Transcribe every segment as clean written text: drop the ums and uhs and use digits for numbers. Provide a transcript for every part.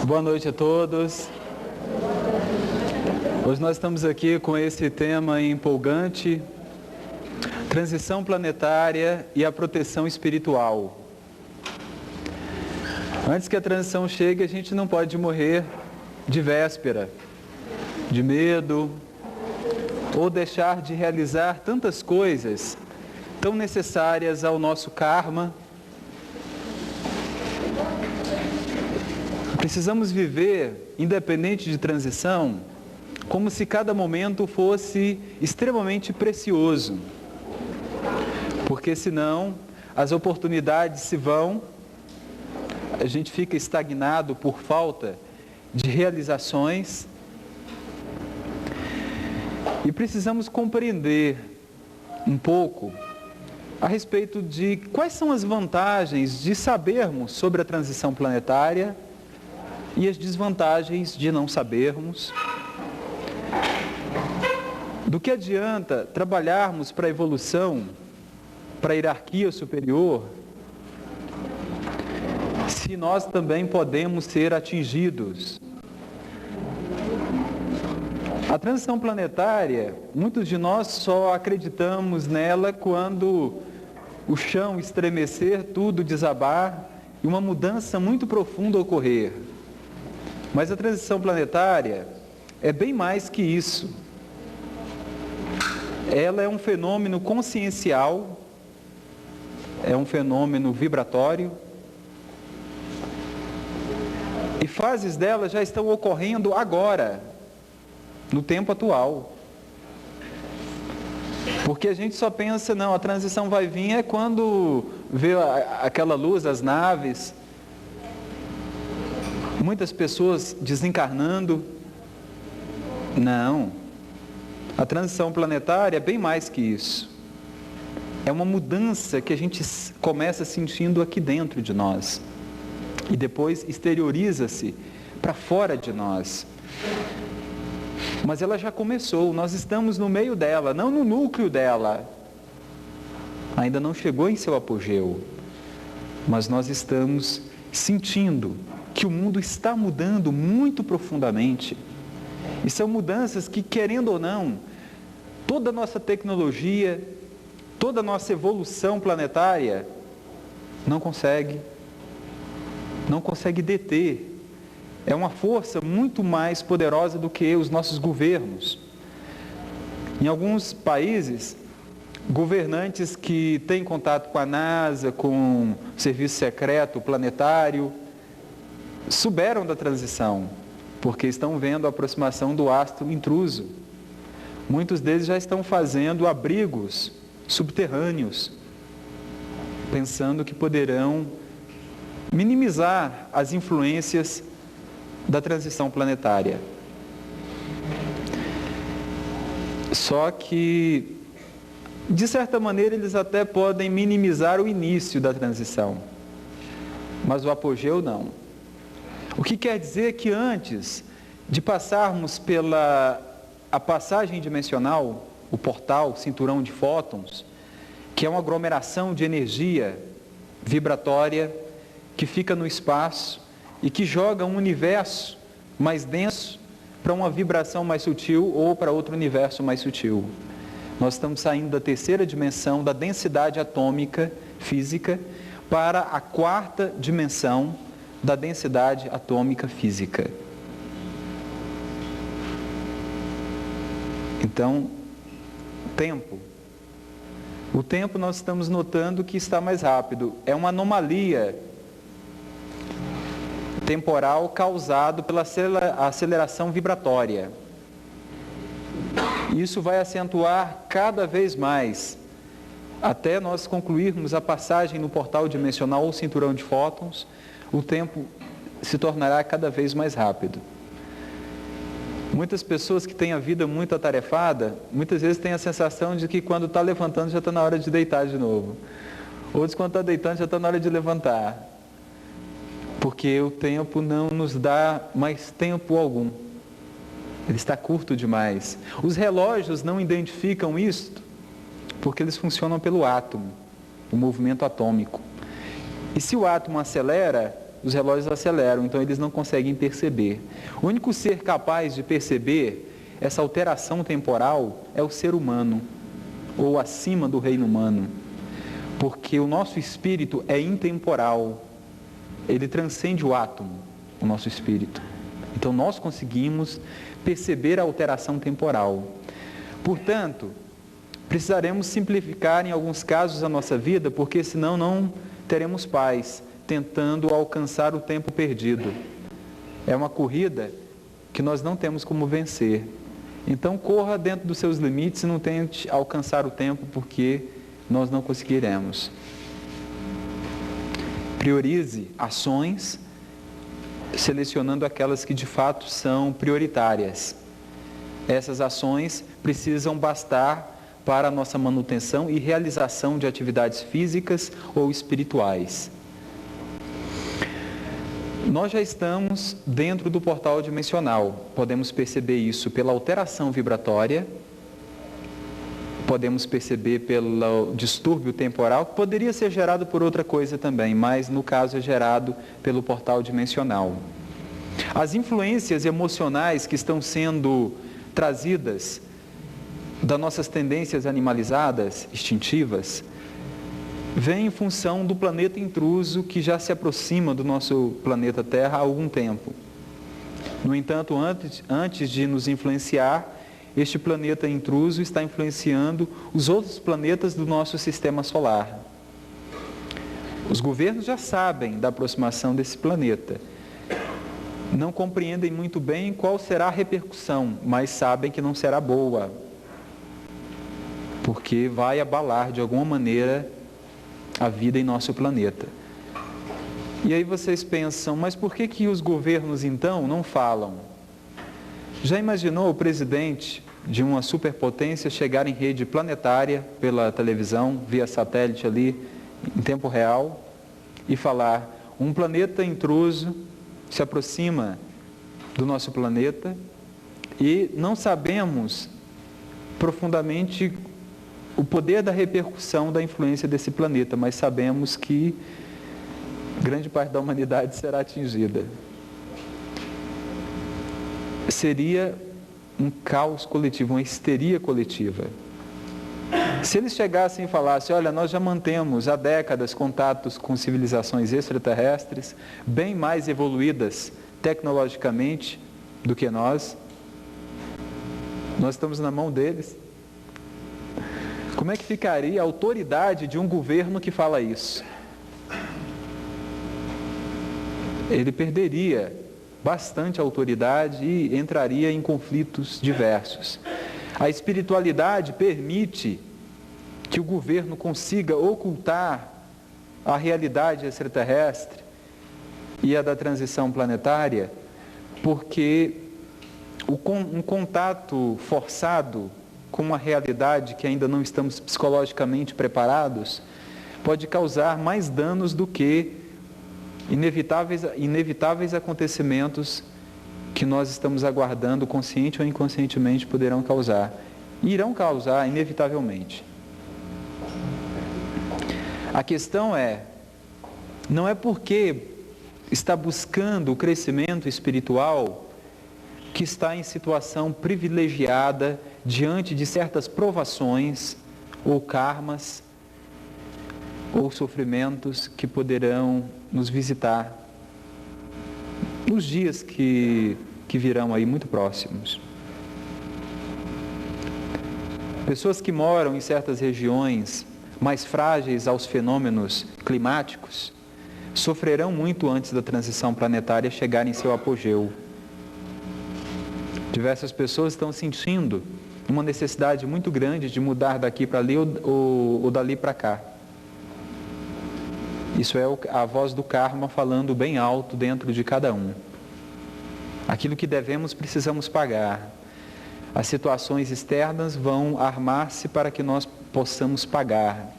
Boa noite a todos. Hoje nós estamos aqui com esse tema empolgante, transição planetária e a proteção espiritual. Antes que a transição chegue, a gente não pode morrer de véspera, de medo, ou deixar de realizar tantas coisas tão necessárias ao nosso karma. Precisamos viver, independente de transição, como se cada momento fosse extremamente precioso. Porque senão as oportunidades se vão, a gente fica estagnado por falta de realizações. E precisamos compreender um pouco a respeito de quais são as vantagens de sabermos sobre a transição planetária e as desvantagens de não sabermos. Do que adianta trabalharmos para a evolução, para a hierarquia superior, se nós também podemos ser atingidos? A transição planetária, muitos de nós só acreditamos nela quando o chão estremecer, tudo desabar e uma mudança muito profunda ocorrer. Mas a transição planetária é bem mais que isso. Ela é um fenômeno consciencial, é um fenômeno vibratório, e fases dela já estão ocorrendo agora, no tempo atual. Porque a gente só pensa, não, a transição vai vir é quando vê aquela luz, as naves, muitas pessoas desencarnando. Não. A transição planetária é bem mais que isso. É uma mudança que a gente começa sentindo aqui dentro de nós. E depois exterioriza-se para fora de nós. Mas ela já começou, nós estamos no meio dela, não no núcleo dela. Ainda não chegou em seu apogeu. Mas nós estamos sentindo que o mundo está mudando muito profundamente. E são mudanças que, querendo ou não, toda a nossa tecnologia, toda a nossa evolução planetária não consegue deter. É uma força muito mais poderosa do que os nossos governos. Em alguns países, governantes que têm contato com a NASA, com o serviço secreto planetário, souberam da transição, porque estão vendo a aproximação do astro intruso. Muitos deles já estão fazendo abrigos subterrâneos, pensando que poderão minimizar as influências da transição planetária. Só que, de certa maneira, eles até podem minimizar o início da transição, mas o apogeu não. O que quer dizer que antes de passarmos pela a passagem dimensional, o portal, cinturão de fótons, que é uma aglomeração de energia vibratória que fica no espaço e que joga um universo mais denso para uma vibração mais sutil ou para outro universo mais sutil. Nós estamos saindo da terceira dimensão da densidade atômica física para a quarta dimensão da densidade atômica física. Então, tempo. O tempo nós estamos notando que está mais rápido. É uma anomalia temporal causado pela aceleração vibratória. Isso vai acentuar cada vez mais, até nós concluirmos a passagem no portal dimensional ou cinturão de fótons, o tempo se tornará cada vez mais rápido. Muitas pessoas que têm a vida muito atarefada, muitas vezes têm a sensação de que quando está levantando já está na hora de deitar de novo. Outros quando está deitando já está na hora de levantar. Porque o tempo não nos dá mais tempo algum. Ele está curto demais. Os relógios não identificam isto, porque eles funcionam pelo átomo, o movimento atômico. E se o átomo acelera, os relógios aceleram, então eles não conseguem perceber. O único ser capaz de perceber essa alteração temporal é o ser humano, ou acima do reino humano, porque o nosso espírito é intemporal, ele transcende o átomo, o nosso espírito. Então nós conseguimos perceber a alteração temporal. Portanto, precisaremos simplificar em alguns casos a nossa vida, porque senão não teremos paz, tentando alcançar o tempo perdido. É uma corrida que nós não temos como vencer. Então corra dentro dos seus limites e não tente alcançar o tempo, porque nós não conseguiremos. Priorize ações, selecionando aquelas que de fato são prioritárias. Essas ações precisam bastar para a nossa manutenção e realização de atividades físicas ou espirituais. Nós já estamos dentro do portal dimensional. Podemos perceber isso pela alteração vibratória, podemos perceber pelo distúrbio temporal, que poderia ser gerado por outra coisa também, mas no caso é gerado pelo portal dimensional. As influências emocionais que estão sendo trazidas das nossas tendências animalizadas, instintivas, vêm em função do planeta intruso que já se aproxima do nosso planeta Terra há algum tempo. No entanto, antes de nos influenciar, este planeta intruso está influenciando os outros planetas do nosso sistema solar. Os governos já sabem da aproximação desse planeta. Não compreendem muito bem qual será a repercussão, mas sabem que não será boa, porque vai abalar de alguma maneira a vida em nosso planeta. E aí vocês pensam, mas por que os governos então não falam? Já imaginou o presidente de uma superpotência chegar em rede planetária pela televisão, via satélite ali, em tempo real, e falar, um planeta intruso se aproxima do nosso planeta e não sabemos profundamente o poder da repercussão da influência desse planeta, mas sabemos que grande parte da humanidade será atingida. Seria um caos coletivo, uma histeria coletiva. Se eles chegassem e falassem, olha, nós já mantemos há décadas contatos com civilizações extraterrestres, bem mais evoluídas tecnologicamente do que nós estamos na mão deles. Como é que ficaria a autoridade de um governo que fala isso? Ele perderia bastante autoridade e entraria em conflitos diversos. A espiritualidade permite que o governo consiga ocultar a realidade extraterrestre e a da transição planetária, porque um contato forçado com uma realidade que ainda não estamos psicologicamente preparados pode causar mais danos do que inevitáveis acontecimentos que nós estamos aguardando, consciente ou inconscientemente, poderão causar. Irão causar, inevitavelmente. A questão não é porque está buscando o crescimento espiritual que está em situação privilegiada diante de certas provações ou karmas ou sofrimentos que poderão nos visitar nos dias que virão aí muito próximos. Pessoas que moram em certas regiões mais frágeis aos fenômenos climáticos sofrerão muito antes da transição planetária chegar em seu apogeu. Diversas pessoas estão sentindo uma necessidade muito grande de mudar daqui para ali ou dali para cá. Isso é a voz do karma falando bem alto dentro de cada um. Aquilo que devemos, precisamos pagar. As situações externas vão armar-se para que nós possamos pagar.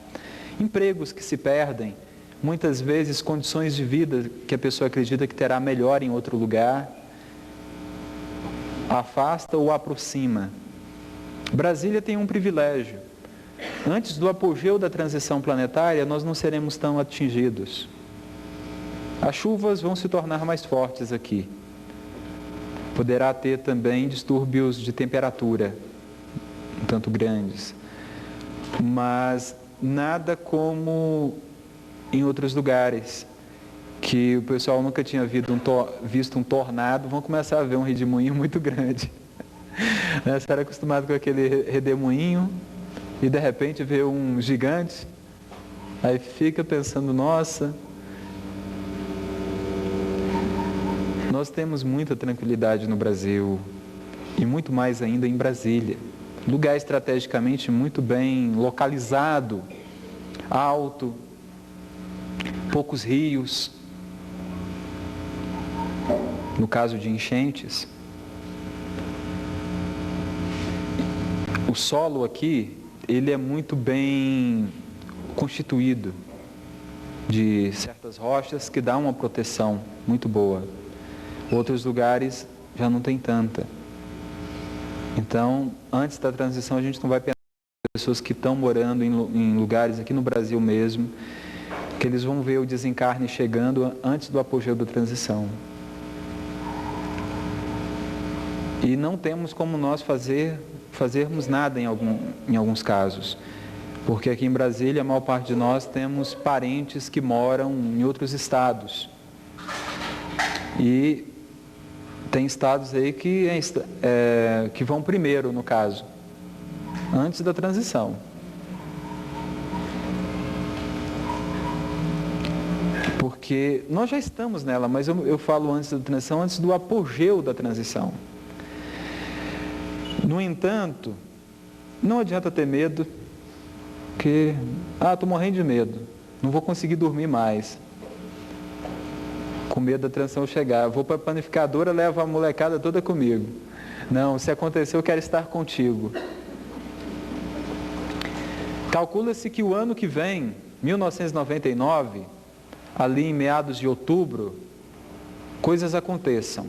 Empregos que se perdem, muitas vezes condições de vida que a pessoa acredita que terá melhor em outro lugar, afasta ou aproxima. Brasília tem um privilégio. Antes do apogeu da transição planetária, nós não seremos tão atingidos. As chuvas vão se tornar mais fortes aqui. Poderá ter também distúrbios de temperatura, um tanto grandes. Mas nada como em outros lugares, que o pessoal nunca tinha visto um tornado, vão começar a ver um redemoinho muito grande. Você era acostumado com aquele redemoinho e de repente vê um gigante, aí fica pensando, nossa, nós temos muita tranquilidade no Brasil e muito mais ainda em Brasília. Lugar estrategicamente muito bem localizado, alto, poucos rios, no caso de enchentes. O solo aqui, ele é muito bem constituído de certas rochas que dá uma proteção muito boa. Outros lugares já não tem tanta. Então, antes da transição, a gente não vai pensar em pessoas que estão morando em lugares aqui no Brasil mesmo, que eles vão ver o desencarne chegando antes do apogeu da transição. E não temos como nós fazermos nada em alguns casos. Porque aqui em Brasília, a maior parte de nós temos parentes que moram em outros estados. E tem estados aí que vão primeiro, no caso, antes da transição. Porque nós já estamos nela, mas eu falo antes da transição, antes do apogeu da transição. No entanto, não adianta ter medo, porque, estou morrendo de medo, não vou conseguir dormir mais. Com medo da transição chegar, eu vou para a panificadora, levo a molecada toda comigo. Não, se acontecer, eu quero estar contigo. Calcula-se que o ano que vem, 1999, ali em meados de outubro, coisas aconteçam.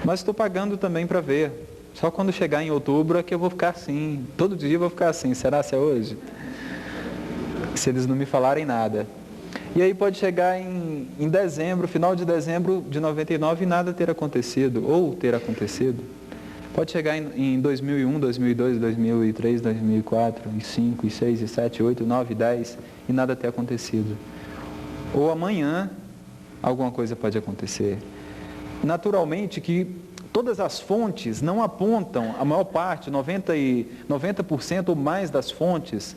Mas estou pagando também para ver. Só quando chegar em outubro é que eu vou ficar assim. Todo dia eu vou ficar assim. Será se é hoje? Se eles não me falarem nada. E aí pode chegar em dezembro, final de dezembro de 99 e nada ter acontecido, ou ter acontecido. Pode chegar em 2001, 2002, 2003, 2004, 2005, 2006, 2007, 2008, 2009, 2010 e nada ter acontecido. Ou amanhã alguma coisa pode acontecer. Naturalmente que todas as fontes não apontam, a maior parte, 90% ou mais das fontes,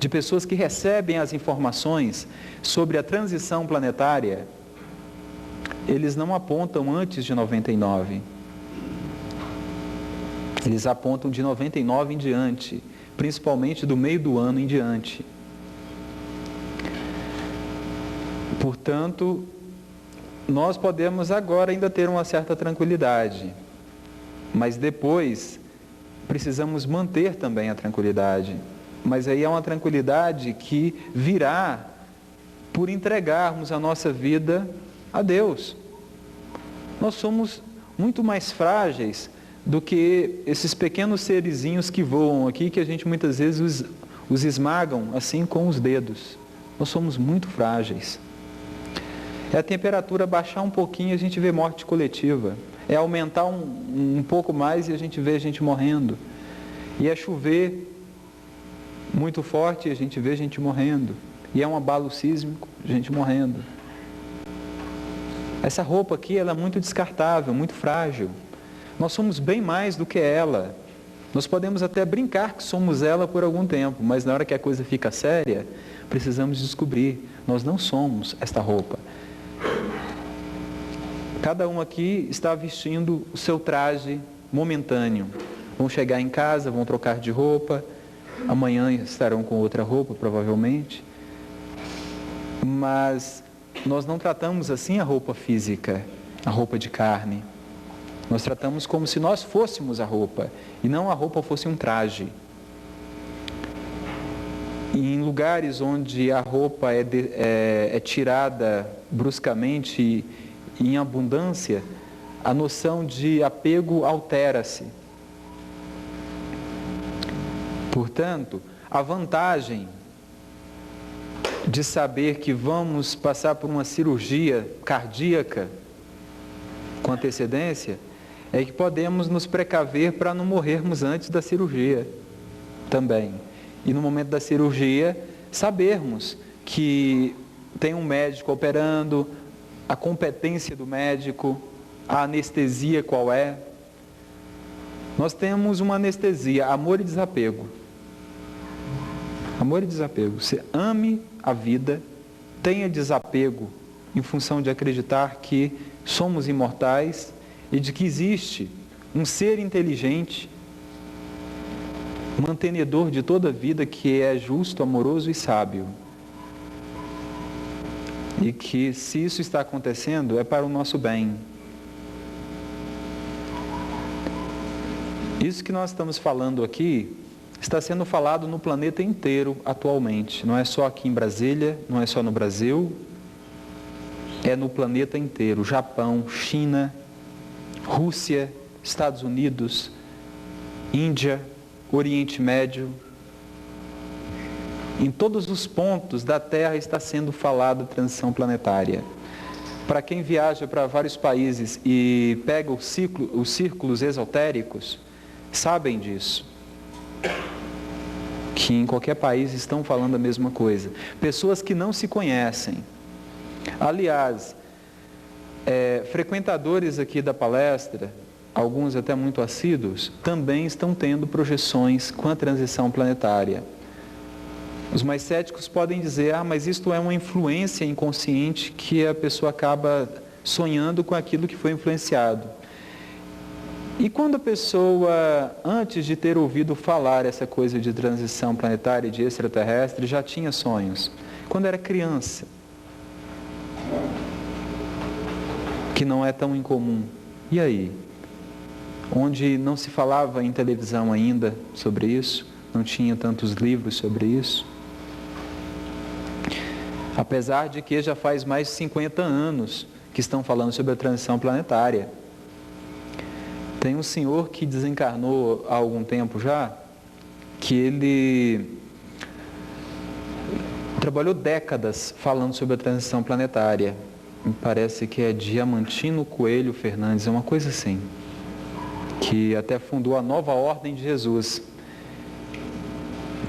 de pessoas que recebem as informações sobre a transição planetária, eles não apontam antes de 99. Eles apontam de 99 em diante, principalmente do meio do ano em diante. Portanto, nós podemos agora ainda ter uma certa tranquilidade, mas depois precisamos manter também a tranquilidade. Mas aí é uma tranquilidade que virá por entregarmos a nossa vida a Deus. Nós somos muito mais frágeis do que esses pequenos serizinhos que voam aqui, que a gente muitas vezes os esmagam assim com os dedos. Nós somos muito frágeis. É a temperatura baixar um pouquinho e a gente vê morte coletiva. É aumentar um pouco mais e a gente vê gente morrendo. E é chover muito forte e a gente vê gente morrendo. E é um abalo sísmico, gente morrendo. Essa roupa aqui, ela é muito descartável, muito frágil. Nós somos bem mais do que ela. Nós podemos até brincar que somos ela por algum tempo, mas na hora que a coisa fica séria, precisamos descobrir, nós não somos esta roupa. Cada um aqui está vestindo o seu traje momentâneo. Vão chegar em casa, vão trocar de roupa, amanhã estarão com outra roupa, provavelmente. Mas nós não tratamos assim a roupa física, a roupa de carne. Nós tratamos como se nós fôssemos a roupa, e não a roupa fosse um traje. E em lugares onde a roupa é tirada bruscamente e em abundância, a noção de apego altera-se. Portanto, a vantagem de saber que vamos passar por uma cirurgia cardíaca com antecedência, é que podemos nos precaver para não morrermos antes da cirurgia também. E no momento da cirurgia, sabermos que tem um médico operando, a competência do médico, a anestesia qual é. Nós temos uma anestesia, amor e desapego. Amor e desapego. Você ame a vida, tenha desapego em função de acreditar que somos imortais e de que existe um ser inteligente, mantenedor de toda a vida, que é justo, amoroso e sábio. E que, se isso está acontecendo, é para o nosso bem. Isso que nós estamos falando aqui está sendo falado no planeta inteiro atualmente. Não é só aqui em Brasília, não é só no Brasil, é no planeta inteiro. Japão, China, Rússia, Estados Unidos, Índia, Oriente Médio. Em todos os pontos da Terra está sendo falada a transição planetária. Para quem viaja para vários países e pega os círculos esotéricos, sabem disso. Que em qualquer país estão falando a mesma coisa. Pessoas que não se conhecem. Aliás, frequentadores aqui da palestra, alguns até muito assíduos, também estão tendo projeções com a transição planetária. Os mais céticos podem dizer, mas isto é uma influência inconsciente que a pessoa acaba sonhando com aquilo que foi influenciado. E quando a pessoa, antes de ter ouvido falar essa coisa de transição planetária e de extraterrestre, já tinha sonhos? Quando era criança, que não é tão incomum. E aí? Onde não se falava em televisão ainda sobre isso, não tinha tantos livros sobre isso. Apesar de que já faz mais de 50 anos que estão falando sobre a transição planetária. Tem um senhor que desencarnou há algum tempo já, que ele trabalhou décadas falando sobre a transição planetária. Me parece que é Diamantino Coelho Fernandes, é uma coisa assim. Que até fundou a Nova Ordem de Jesus,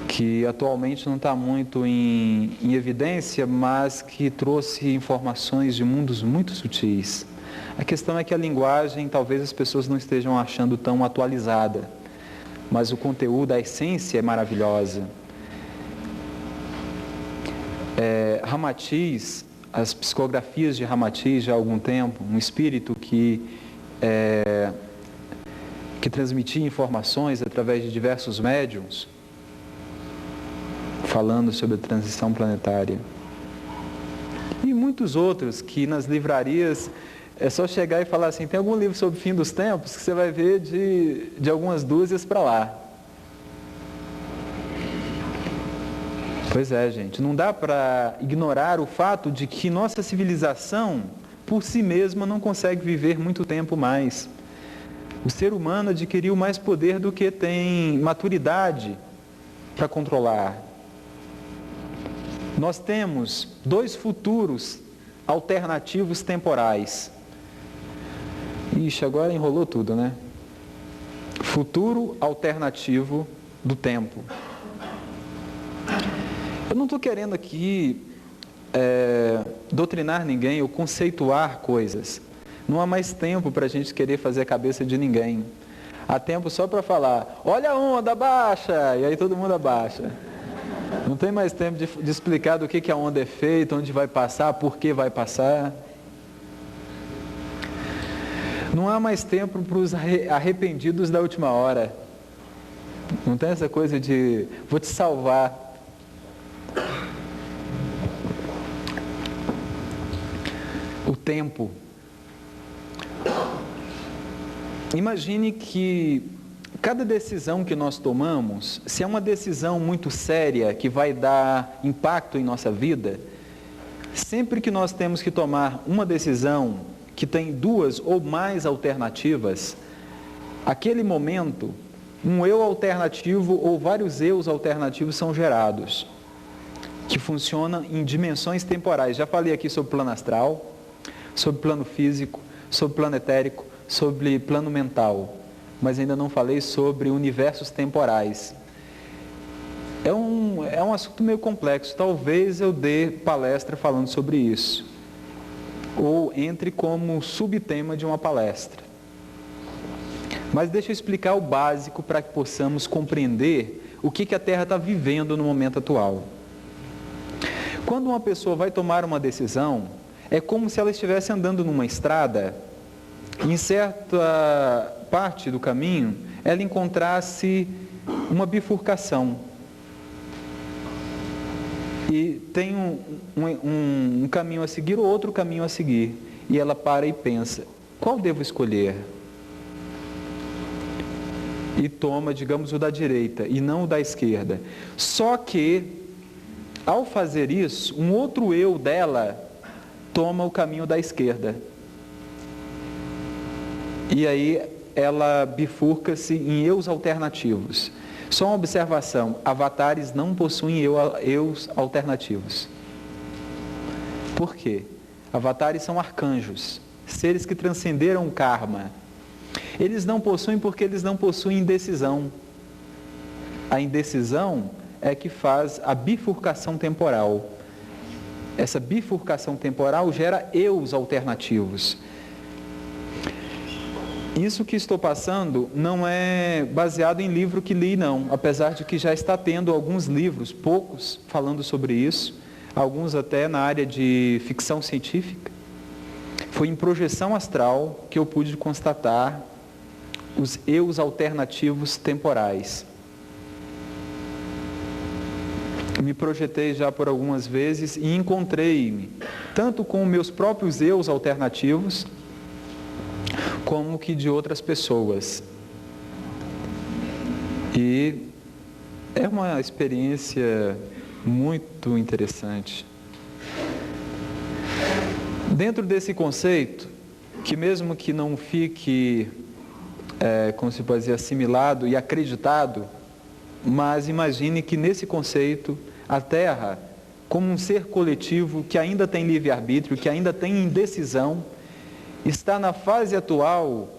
que atualmente não está muito em evidência, mas que trouxe informações de mundos muito sutis. A questão é que a linguagem, talvez as pessoas não estejam achando tão atualizada, mas o conteúdo, a essência é maravilhosa. Ramatiz, as psicografias de Ramatiz já há algum tempo, um espírito que transmitia informações através de diversos médiuns, falando sobre a transição planetária. E muitos outros que nas livrarias é só chegar e falar assim, tem algum livro sobre o fim dos tempos, que você vai ver de algumas dúzias para lá. Pois é, gente, não dá para ignorar o fato de que nossa civilização, por si mesma, não consegue viver muito tempo mais. O ser humano adquiriu mais poder do que tem maturidade para controlar. Nós temos 2 futuros alternativos temporais. Ixi, agora enrolou tudo, né? Futuro alternativo do tempo. Eu não estou querendo aqui doutrinar ninguém ou conceituar coisas. Não há mais tempo para a gente querer fazer a cabeça de ninguém. Há tempo só para falar, olha a onda, abaixa! E aí todo mundo abaixa. Não tem mais tempo de explicar do que a onda é feita, onde vai passar, por que vai passar. Não há mais tempo para os arrependidos da última hora. Não tem essa coisa de, vou te salvar. O tempo. Imagine que cada decisão que nós tomamos, se é uma decisão muito séria, que vai dar impacto em nossa vida, sempre que nós temos que tomar uma decisão que tem 2 ou mais alternativas, aquele momento, um eu alternativo ou vários eus alternativos são gerados. que funciona em dimensões temporais. Já falei aqui sobre plano astral, sobre plano físico, sobre plano etérico, sobre plano mental, mas ainda não falei sobre universos temporais. É um assunto meio complexo, talvez eu dê palestra falando sobre isso, ou entre como subtema de uma palestra. Mas deixa eu explicar o básico para que possamos compreender o que a Terra está vivendo no momento atual. Quando uma pessoa vai tomar uma decisão, é como se ela estivesse andando numa estrada, e em certa parte do caminho, ela encontrasse uma bifurcação. E tem um caminho a seguir, ou outro caminho a seguir. E ela para e pensa, qual devo escolher? E toma, digamos, o da direita e não o da esquerda. Só que, ao fazer isso, um outro eu dela toma o caminho da esquerda. E aí ela bifurca-se em eus alternativos. Só uma observação, avatares não possuem eus alternativos. Por quê? Avatares são arcanjos, seres que transcenderam o karma. Eles não possuem porque eles não possuem indecisão. A indecisão é que faz a bifurcação temporal. Essa bifurcação temporal gera eus alternativos. Isso que estou passando não é baseado em livro que li, não. Apesar de que já está tendo alguns livros, poucos, falando sobre isso. Alguns até na área de ficção científica. Foi em projeção astral que eu pude constatar os eus alternativos temporais. Me projetei já por algumas vezes e encontrei-me tanto com meus próprios eus alternativos, como que de outras pessoas. E é uma experiência muito interessante. Dentro desse conceito, que mesmo que não fique, como se pode dizer, assimilado e acreditado, mas imagine que nesse conceito, a Terra, como um ser coletivo que ainda tem livre-arbítrio, que ainda tem indecisão, está na fase atual,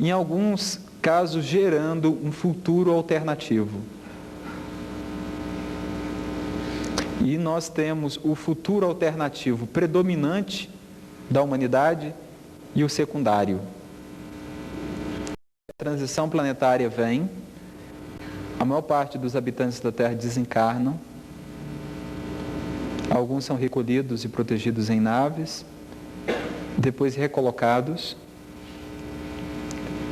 em alguns casos, gerando um futuro alternativo. E nós temos o futuro alternativo predominante da humanidade e o secundário. A transição planetária vem, a maior parte dos habitantes da Terra desencarnam, alguns são recolhidos e protegidos em naves, depois recolocados,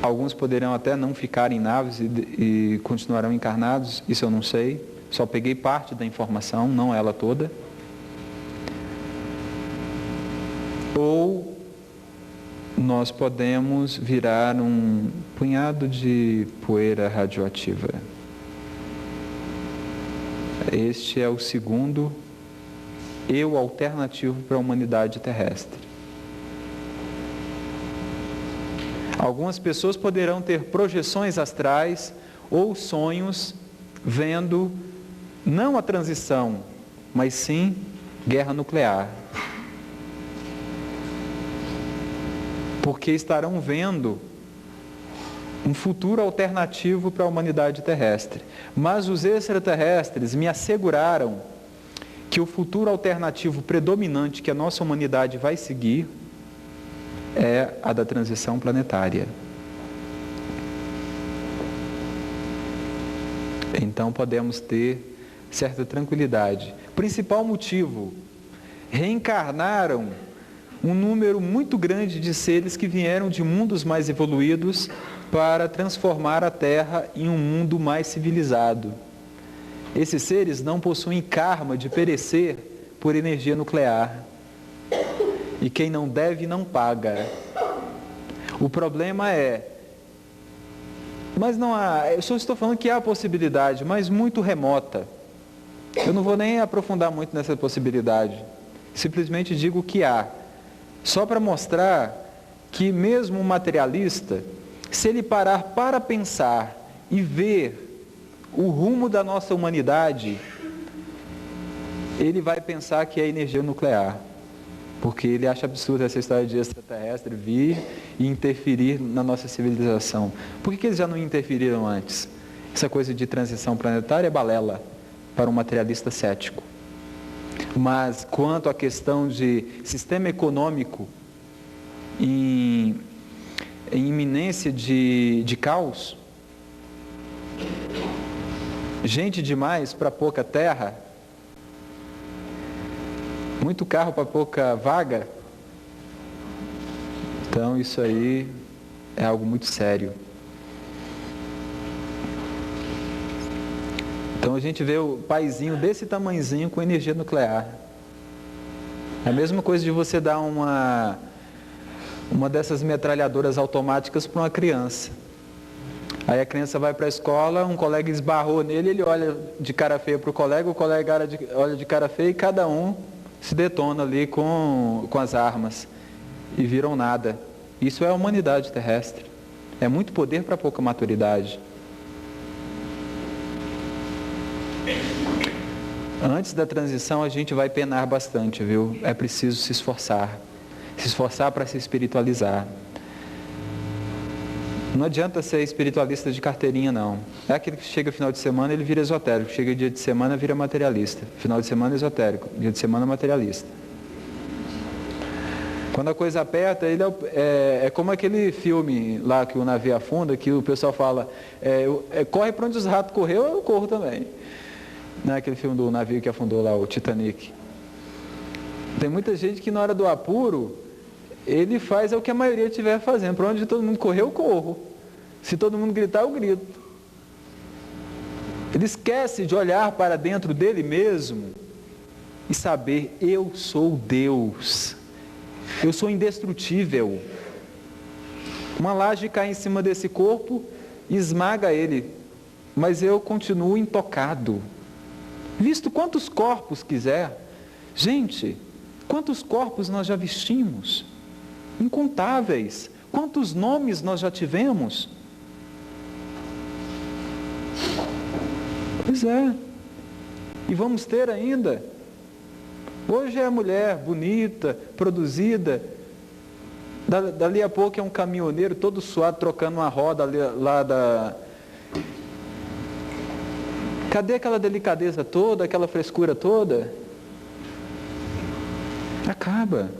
alguns poderão até não ficar em naves e continuarão encarnados, isso eu não sei, só peguei parte da informação, não ela toda. Ou nós podemos virar um punhado de poeira radioativa. Este é o segundo eu alternativo para a humanidade terrestre. Algumas pessoas poderão ter projeções astrais ou sonhos vendo não a transição, mas sim guerra nuclear. Porque estarão vendo um futuro alternativo para a humanidade terrestre. Mas os extraterrestres me asseguraram que o futuro alternativo predominante que a nossa humanidade vai seguir é a da transição planetária. Então podemos ter certa tranquilidade. Principal motivo, reencarnaram um número muito grande de seres que vieram de mundos mais evoluídos para transformar a Terra em um mundo mais civilizado. Esses seres não possuem karma de perecer por energia nuclear. E quem não deve, não paga. O problema é, mas não há, eu só estou falando que há possibilidade, mas muito remota. Eu não vou nem aprofundar muito nessa possibilidade. Simplesmente digo que há. Só para mostrar que mesmo um materialista, se ele parar para pensar e ver o rumo da nossa humanidade, ele vai pensar que é energia nuclear, porque ele acha absurdo essa história de extraterrestre vir e interferir na nossa civilização. Por que eles já não interferiram antes? Essa coisa de transição planetária é balela para um materialista cético. Mas quanto à questão de sistema econômico em iminência de caos, gente demais para pouca terra, muito carro para pouca vaga, então isso aí é algo muito sério. Então a gente vê o paizinho desse tamanhozinho com energia nuclear. É a mesma coisa de você dar uma dessas metralhadoras automáticas para uma criança. Aí a criança vai para a escola, um colega esbarrou nele, ele olha de cara feia para o colega olha de cara feia e cada um se detona ali com as armas e viram nada. Isso é a humanidade terrestre. É muito poder para pouca maturidade. Antes da transição a gente vai penar bastante, viu? É preciso se esforçar para se espiritualizar. Não adianta ser espiritualista de carteirinha, não. É aquele que chega final de semana, ele vira esotérico. Chega dia de semana, vira materialista. Final de semana, esotérico. Dia de semana, materialista. Quando a coisa aperta, ele é como aquele filme lá que o navio afunda, que o pessoal fala, corre para onde os ratos correu, eu corro também. Não é aquele filme do navio que afundou lá, o Titanic. Tem muita gente que na hora do apuro, ele faz o que a maioria estiver fazendo. Para onde todo mundo correr, eu corro. Se todo mundo gritar, eu grito. Ele esquece de olhar para dentro dele mesmo e saber, eu sou Deus. Eu sou indestrutível. Uma laje cai em cima desse corpo e esmaga ele. Mas eu continuo intocado. Visto quantos corpos quiser. Gente, quantos corpos nós já vestimos? Incontáveis. Quantos nomes nós já tivemos? Pois é. E vamos ter ainda. Hoje é a mulher bonita, produzida. Dali a pouco é um caminhoneiro todo suado, trocando uma roda lá da... Cadê aquela delicadeza toda, aquela frescura toda? Acaba.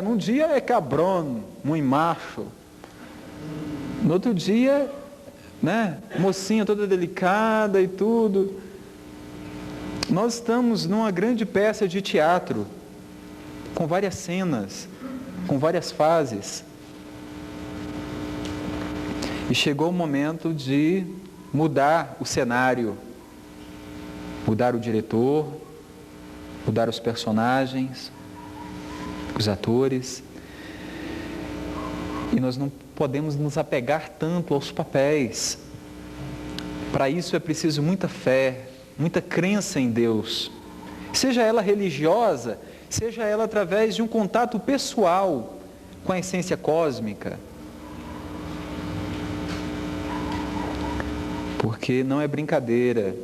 Num dia é cabrão, muito macho. No outro dia, mocinha toda delicada e tudo. Nós estamos numa grande peça de teatro, com várias cenas, com várias fases. E chegou o momento de mudar o cenário, mudar o diretor, mudar os personagens, os atores. E nós não podemos nos apegar tanto aos papéis. Para isso é preciso muita fé, muita crença em Deus. Seja ela religiosa, seja ela através de um contato pessoal com a essência cósmica. Porque não é brincadeira.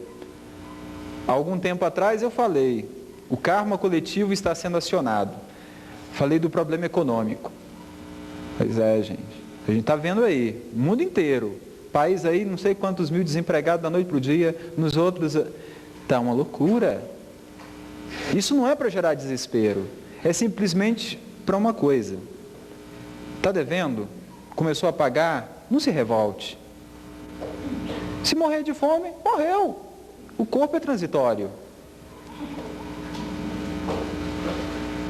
Há algum tempo atrás eu falei, o karma coletivo está sendo acionado. Falei do problema econômico. Pois é, gente. A gente está vendo aí, o mundo inteiro. País aí, não sei quantos mil desempregados da noite para o dia, nos outros... Está uma loucura. Isso não é para gerar desespero. É simplesmente para uma coisa. Está devendo? Começou a pagar? Não se revolte. Se morrer de fome, morreu. O corpo é transitório.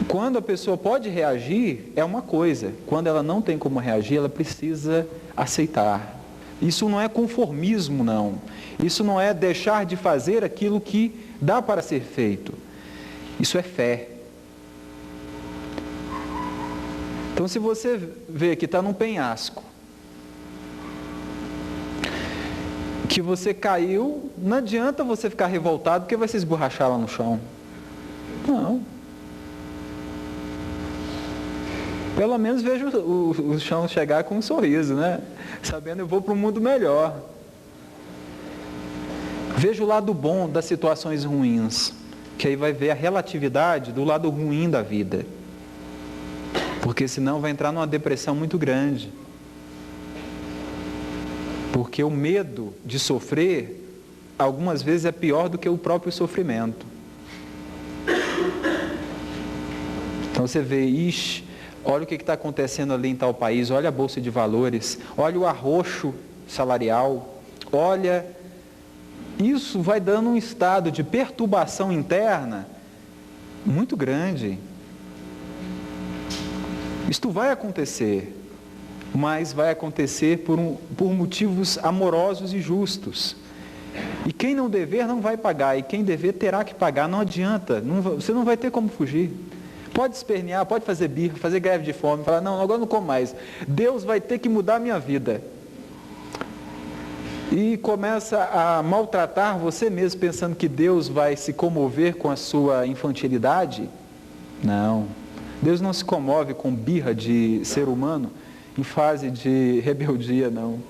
Quando a pessoa pode reagir, é uma coisa. Quando ela não tem como reagir, ela precisa aceitar. Isso não é conformismo, não. Isso não é deixar de fazer aquilo que dá para ser feito. Isso é fé. Então, se você vê que está num penhasco, que você caiu, não adianta você ficar revoltado porque vai se esborrachar lá no chão. Não. Pelo menos veja o chão chegar com um sorriso, né? Sabendo, eu vou para um mundo melhor. Veja o lado bom das situações ruins, que aí vai ver a relatividade do lado ruim da vida. Porque senão vai entrar numa depressão muito grande. Porque o medo de sofrer, algumas vezes é pior do que o próprio sofrimento. Então você vê, olha o que está acontecendo ali em tal país, olha a Bolsa de Valores, olha o arroxo salarial, olha, isso vai dando um estado de perturbação interna muito grande. Isto vai acontecer, mas vai acontecer por motivos amorosos e justos. E quem não dever não vai pagar, e quem dever terá que pagar, não adianta, você não vai ter como fugir. Pode espernear, pode fazer birra, fazer greve de fome, falar, não, agora não como mais. Deus vai ter que mudar a minha vida. E começa a maltratar você mesmo, pensando que Deus vai se comover com a sua infantilidade. Não. Deus não se comove com birra de ser humano em fase de rebeldia, não.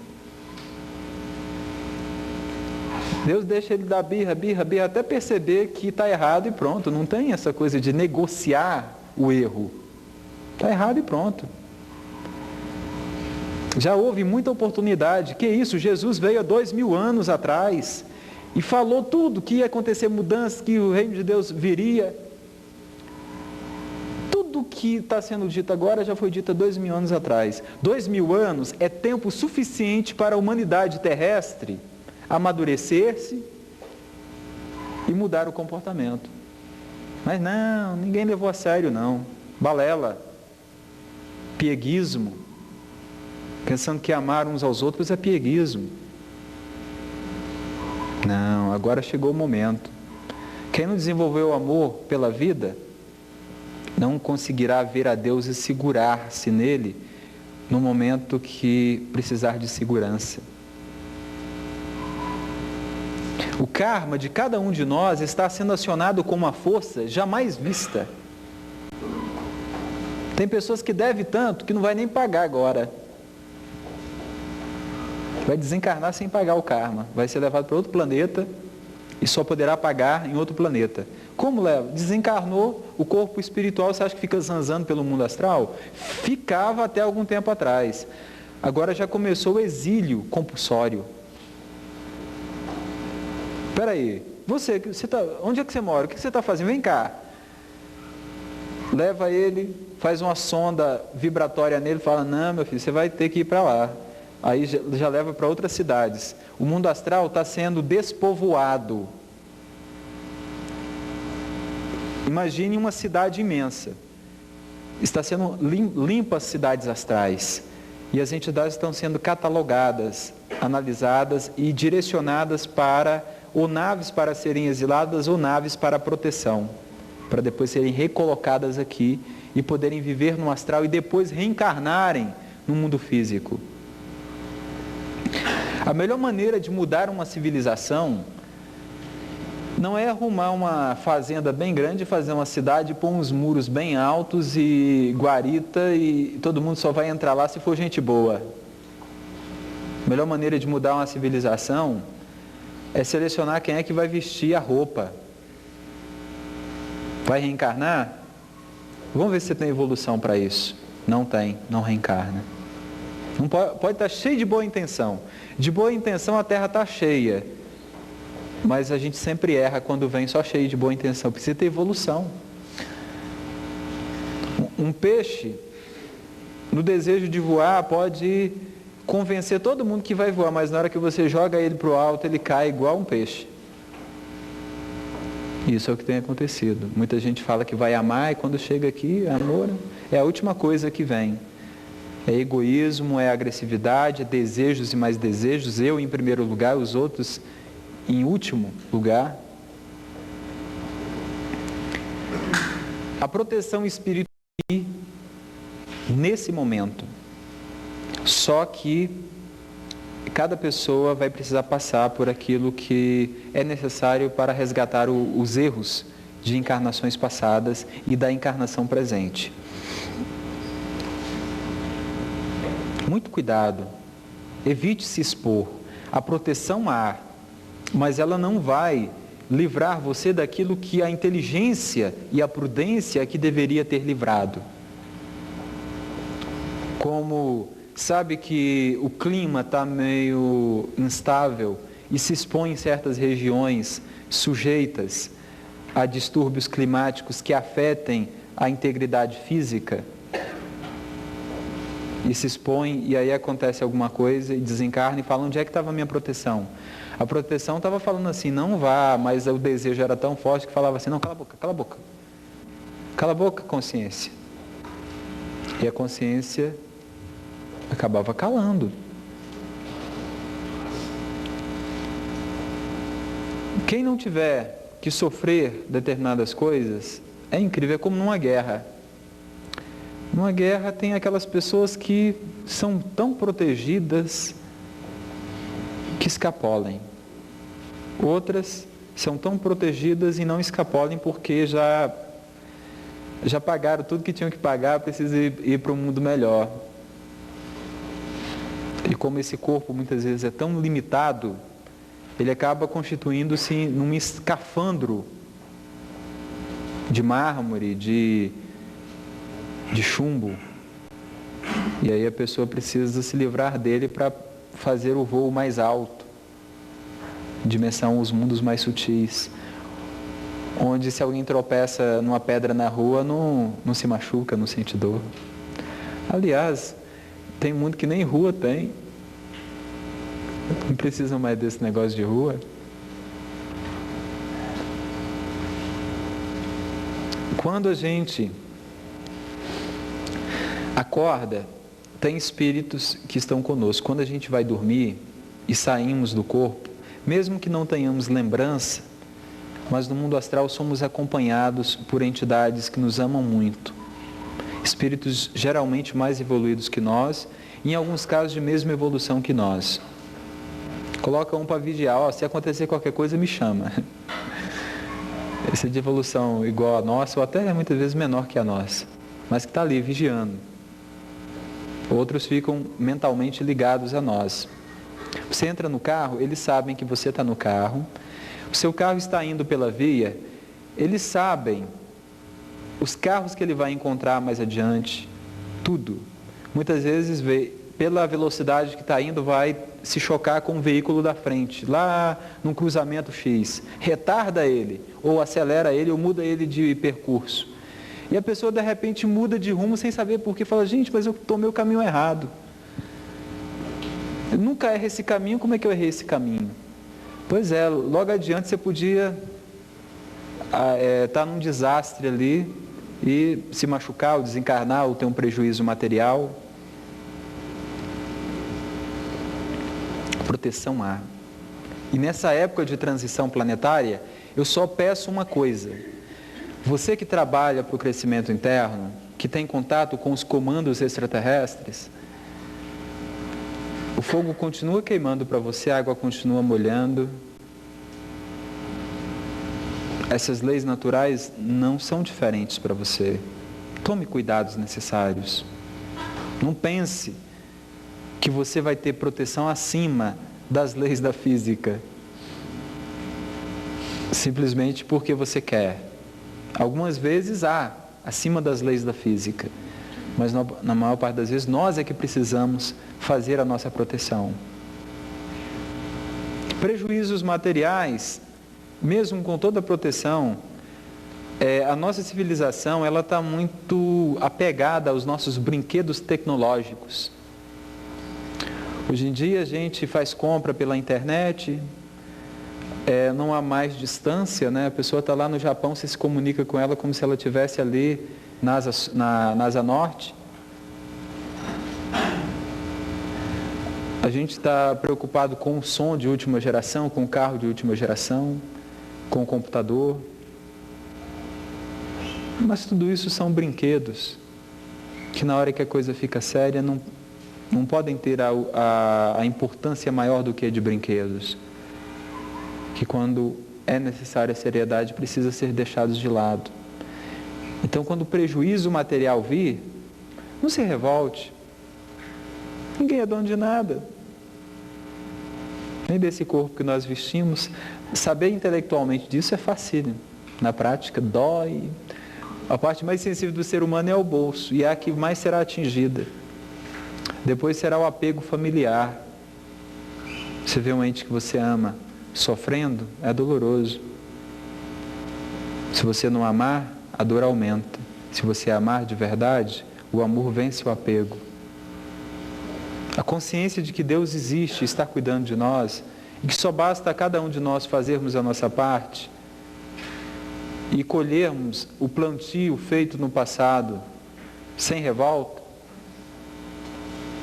Deus deixa ele dar birra, até perceber que está errado e pronto. Não tem essa coisa de negociar o erro. Está errado e pronto. Já houve muita oportunidade. Que isso? Jesus veio há 2000 anos atrás e falou tudo, que ia acontecer mudanças, que o reino de Deus viria. Tudo que está sendo dito agora já foi dito há 2000 anos atrás. 2000 anos é tempo suficiente para a humanidade terrestre amadurecer-se e mudar o comportamento. Mas não, ninguém levou a sério não. Balela, pieguismo, pensando que amar uns aos outros é pieguismo. Não, agora chegou o momento. Quem não desenvolveu o amor pela vida, não conseguirá ver a Deus e segurar-se nele no momento que precisar de segurança. O karma de cada um de nós está sendo acionado com uma força jamais vista. Tem pessoas que devem tanto que não vai nem pagar agora. Vai desencarnar sem pagar o karma. Vai ser levado para outro planeta e só poderá pagar em outro planeta. Como leva? Desencarnou, o corpo espiritual, você acha que fica zanzando pelo mundo astral? Ficava até algum tempo atrás. Agora já começou o exílio compulsório. Espera aí, onde é que você mora? O que você está fazendo? Vem cá. Leva ele, faz uma sonda vibratória nele, fala, não, meu filho, você vai ter que ir para lá. Aí já leva para outras cidades. O mundo astral está sendo despovoado. Imagine uma cidade imensa. Está sendo limpa as cidades astrais. E as entidades estão sendo catalogadas, analisadas e direcionadas para ou naves para serem exiladas ou naves para proteção, para depois serem recolocadas aqui e poderem viver no astral e depois reencarnarem no mundo físico. A melhor maneira de mudar uma civilização não é arrumar uma fazenda bem grande, fazer uma cidade, pôr uns muros bem altos e guarita e todo mundo só vai entrar lá se for gente boa. A melhor maneira de mudar uma civilização é selecionar quem é que vai vestir a roupa. Vai reencarnar? Vamos ver se você tem evolução para isso. Não tem, não reencarna. Não pode estar cheio de boa intenção. De boa intenção a terra está cheia. Mas a gente sempre erra quando vem só cheio de boa intenção. Precisa ter evolução. Um peixe, no desejo de voar, pode convencer todo mundo que vai voar, mas na hora que você joga ele para o alto, ele cai igual um peixe. Isso é o que tem acontecido. Muita gente fala que vai amar e quando chega aqui, amor é a última coisa que vem. É egoísmo, é agressividade, é desejos e mais desejos, eu em primeiro lugar, os outros em último lugar. A proteção espiritual nesse momento. Só que cada pessoa vai precisar passar por aquilo que é necessário para resgatar os erros de encarnações passadas e da encarnação presente. Muito cuidado, evite se expor. A proteção há, mas ela não vai livrar você daquilo que a inteligência e a prudência é que deveria ter livrado. Como sabe que o clima está meio instável e se expõe em certas regiões sujeitas a distúrbios climáticos que afetem a integridade física, e se expõe, e aí acontece alguma coisa, e desencarna e fala, onde é que estava a minha proteção? A proteção estava falando assim, não vá, mas o desejo era tão forte que falava assim, não, cala a boca, cala a boca. Cala a boca, consciência. E a consciência acabava calando. Quem não tiver que sofrer determinadas coisas, é incrível, é como numa guerra. Numa guerra tem aquelas pessoas que são tão protegidas que escapolem. Outras são tão protegidas e não escapolem porque já pagaram tudo que tinham que pagar, precisam ir para um mundo melhor. E como esse corpo muitas vezes é tão limitado, ele acaba constituindo-se num escafandro de mármore, de chumbo. E aí a pessoa precisa se livrar dele para fazer o voo mais alto, dimensão os mundos mais sutis, onde se alguém tropeça numa pedra na rua, não se machuca, não sente dor. Aliás, tem mundo que nem rua tem. Não precisam mais desse negócio de rua. Quando a gente acorda, tem espíritos que estão conosco. Quando a gente vai dormir e saímos do corpo, mesmo que não tenhamos lembrança, mas no mundo astral somos acompanhados por entidades que nos amam muito. Espíritos geralmente mais evoluídos que nós, e em alguns casos de mesma evolução que nós. Coloca um para vigiar, se acontecer qualquer coisa, me chama. Esse é de evolução igual a nossa, ou até muitas vezes menor que a nossa, mas que está ali vigiando. Outros ficam mentalmente ligados a nós. Você entra no carro, eles sabem que você está no carro. O seu carro está indo pela via, eles sabem os carros que ele vai encontrar mais adiante, tudo. Muitas vezes, pela velocidade que está indo, vai se chocar com o veículo da frente, lá num cruzamento X. Retarda ele, ou acelera ele, ou muda ele de percurso. E a pessoa de repente muda de rumo sem saber por quê. Fala, gente, mas eu tomei o caminho errado. Eu nunca errei esse caminho, como é que eu errei esse caminho? Pois é, logo adiante você podia estar num desastre ali e se machucar, ou desencarnar, ou ter um prejuízo material. Proteção há. E nessa época de transição planetária, eu só peço uma coisa. Você que trabalha para o crescimento interno, que tem contato com os comandos extraterrestres, o fogo continua queimando para você, a água continua molhando. Essas leis naturais não são diferentes para você. Tome cuidados necessários. Não pense que você vai ter proteção acima das leis da física, simplesmente porque você quer. Algumas vezes há acima das leis da física, mas na maior parte das vezes nós é que precisamos fazer a nossa proteção. Prejuízos materiais, mesmo com toda a proteção, a nossa civilização ela está muito apegada aos nossos brinquedos tecnológicos. Hoje em dia a gente faz compra pela internet, não há mais distância, né? A pessoa está lá no Japão, você se comunica com ela como se ela estivesse ali na Asa Norte. A gente está preocupado com o som de última geração, com o carro de última geração, com o computador. Mas tudo isso são brinquedos que na hora que a coisa fica séria não podem ter a importância maior do que a de brinquedos, que quando é necessária a seriedade precisa ser deixados de lado. Então, quando o prejuízo material vir, não se revolte. Ninguém é dono de nada. nem desse corpo que nós vestimos. Saber intelectualmente disso é fácil. Na prática, dói. A parte mais sensível do ser humano é o bolso, e é a que mais será atingida. Depois será o apego familiar. Você vê um ente que você ama sofrendo, é doloroso. Se você não amar, a dor aumenta. Se você amar de verdade, o amor vence o apego. A consciência de que Deus existe e está cuidando de nós, e que só basta a cada um de nós fazermos a nossa parte e colhermos o plantio feito no passado sem revolta,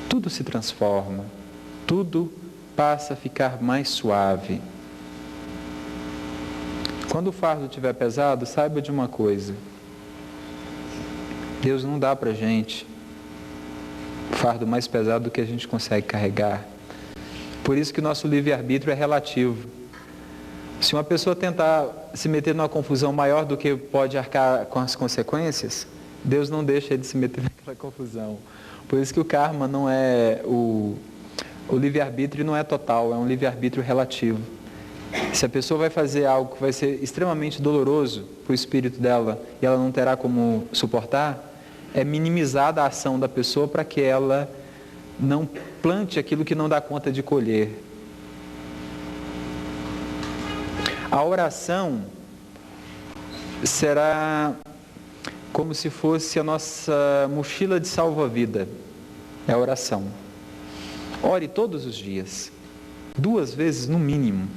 tudo se transforma, tudo passa a ficar mais suave. Quando o fardo estiver pesado, saiba de uma coisa: Deus não dá para a gente fardo mais pesado do que a gente consegue carregar. Por isso que o nosso livre-arbítrio é relativo. Se uma pessoa tentar se meter numa confusão maior do que pode arcar com as consequências, Deus não deixa ele se meter naquela confusão. Por isso que o karma não é o livre-arbítrio não é total, é um livre-arbítrio relativo. Se a pessoa vai fazer algo que vai ser extremamente doloroso para o espírito dela e ela não terá como suportar, é minimizada a ação da pessoa para que ela não plante aquilo que não dá conta de colher. A oração será como se fosse a nossa mochila de salva-vida. É a oração. Ore todos os dias, 2 vezes no mínimo.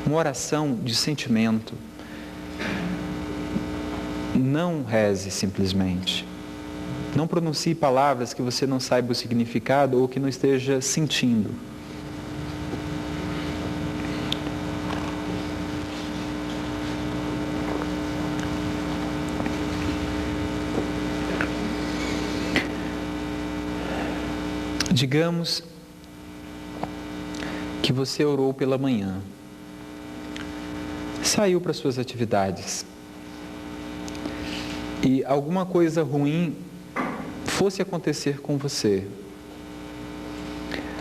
Uma oração de sentimento. Não reze simplesmente. Não pronuncie palavras que você não saiba o significado ou que não esteja sentindo. Digamos que você orou pela manhã, saiu para suas atividades e alguma coisa ruim fosse acontecer com você.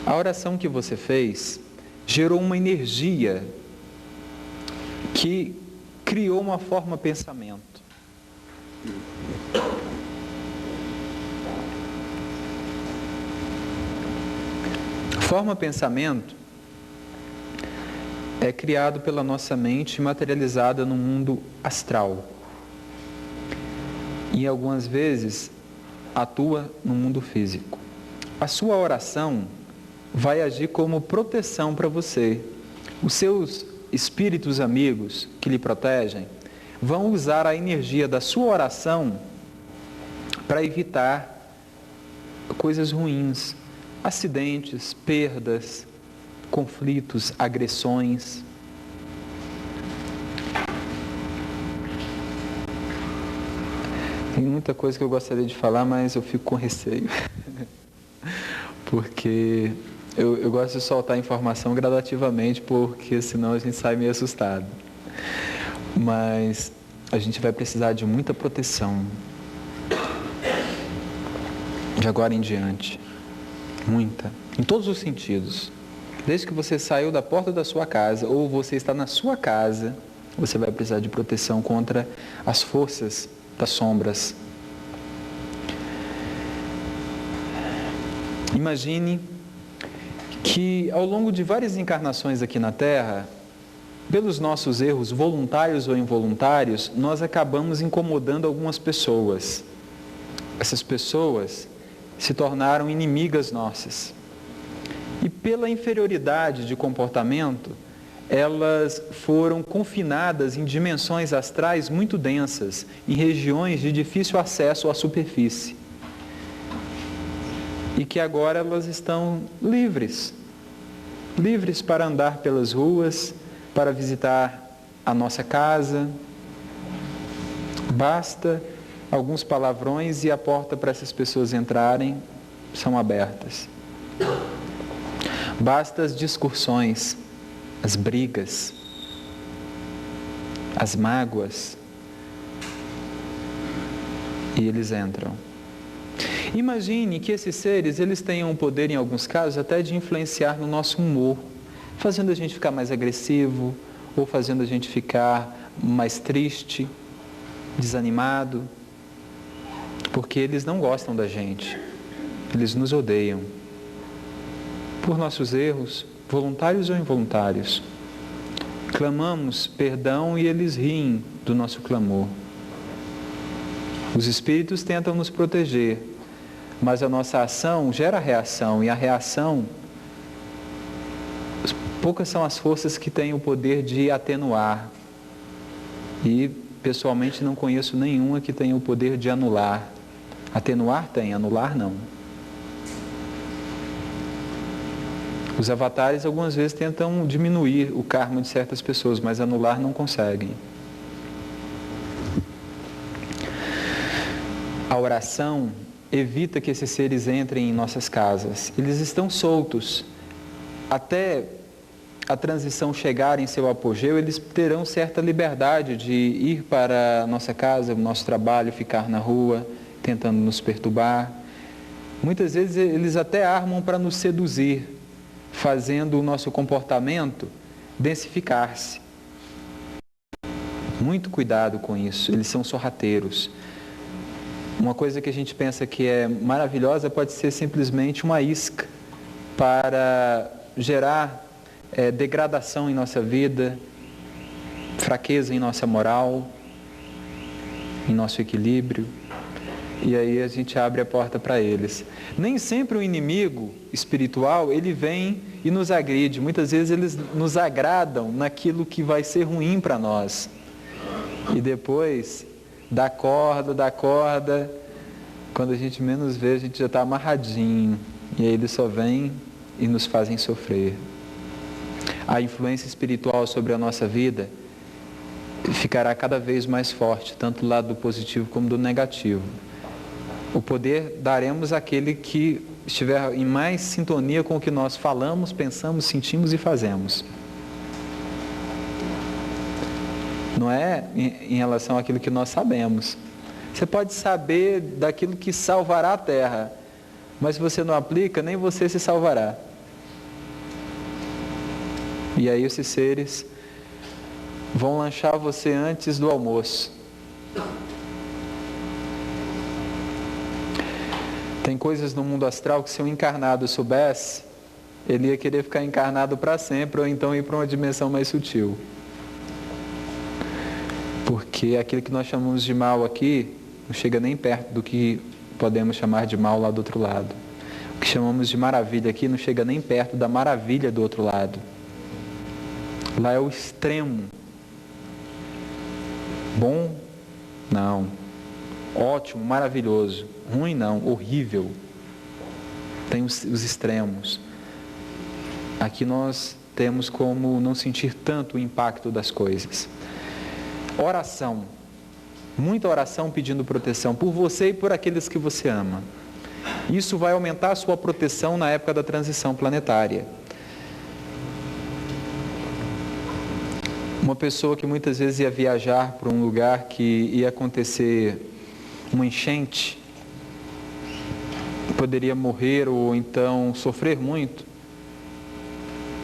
A oração que você fez gerou uma energia que criou uma forma-pensamento. Forma-pensamento é criado pela nossa mente materializada no mundo astral. E algumas vezes atua no mundo físico. A sua oração vai agir como proteção para você. Os seus espíritos amigos que lhe protegem vão usar a energia da sua oração para evitar coisas ruins, acidentes, perdas, conflitos, agressões. Tem muita coisa que eu gostaria de falar, mas eu fico com receio. Porque eu gosto de soltar informação gradativamente, porque senão a gente sai meio assustado. Mas a gente vai precisar de muita proteção de agora em diante. Muita. Em todos os sentidos. Desde que você saiu da porta da sua casa ou você está na sua casa, você vai precisar de proteção contra as forças das sombras. Imagine que ao longo de várias encarnações aqui na Terra, pelos nossos erros voluntários ou involuntários, nós acabamos incomodando algumas pessoas. Essas pessoas se tornaram inimigas nossas. E pela inferioridade de comportamento, elas foram confinadas em dimensões astrais muito densas, em regiões de difícil acesso à superfície. E que agora elas estão livres para andar pelas ruas, para visitar a nossa casa. Basta alguns palavrões e a porta para essas pessoas entrarem são abertas. Basta as discussões, as brigas, as mágoas, e eles entram. Imagine que esses seres, eles tenham o poder, em alguns casos, até de influenciar no nosso humor, fazendo a gente ficar mais agressivo, ou fazendo a gente ficar mais triste, desanimado, porque eles não gostam da gente, eles nos odeiam, por nossos erros, voluntários ou involuntários. Clamamos perdão e eles riem do nosso clamor. Os espíritos tentam nos proteger, mas a nossa ação gera reação, e a reação, poucas são as forças que têm o poder de atenuar. E, pessoalmente, não conheço nenhuma que tenha o poder de anular. Atenuar tem, anular não. Os avatares, algumas vezes, tentam diminuir o karma de certas pessoas, mas anular não conseguem. A oração evita que esses seres entrem em nossas casas. Eles estão soltos. Até a transição chegar em seu apogeu, eles terão certa liberdade de ir para a nossa casa, o nosso trabalho, ficar na rua, tentando nos perturbar. Muitas vezes eles até armam para nos seduzir, fazendo o nosso comportamento densificar-se. Muito cuidado com isso, eles são sorrateiros. Uma coisa que a gente pensa que é maravilhosa pode ser simplesmente uma isca para gerar degradação em nossa vida, fraqueza em nossa moral, em nosso equilíbrio. E aí a gente abre a porta para eles. Nem sempre o inimigo espiritual, ele vem e nos agride. Muitas vezes eles nos agradam naquilo que vai ser ruim para nós. E depois, dá corda, quando a gente menos vê, a gente já está amarradinho. E aí eles só vêm e nos fazem sofrer. A influência espiritual sobre a nossa vida ficará cada vez mais forte, tanto do lado positivo como do negativo. O poder daremos àquele que estiver em mais sintonia com o que nós falamos, pensamos, sentimos e fazemos. Não é em relação àquilo que nós sabemos. Você pode saber daquilo que salvará a terra, mas se você não aplica, nem você se salvará. E aí esses seres vão lanchar você antes do almoço. Tem coisas no mundo astral que se um encarnado soubesse, ele ia querer ficar encarnado para sempre, ou então ir para uma dimensão mais sutil. Porque aquilo que nós chamamos de mal aqui, não chega nem perto do que podemos chamar de mal lá do outro lado. O que chamamos de maravilha aqui não chega nem perto da maravilha do outro lado. Lá é o extremo. Bom? Não. Ótimo, maravilhoso. Ruim não, horrível. Tem os extremos. Aqui nós temos como não sentir tanto o impacto das coisas. Oração. Muita oração pedindo proteção por você e por aqueles que você ama. Isso vai aumentar a sua proteção na época da transição planetária. Uma pessoa que muitas vezes ia viajar para um lugar que ia acontecer uma enchente, poderia morrer ou então sofrer muito,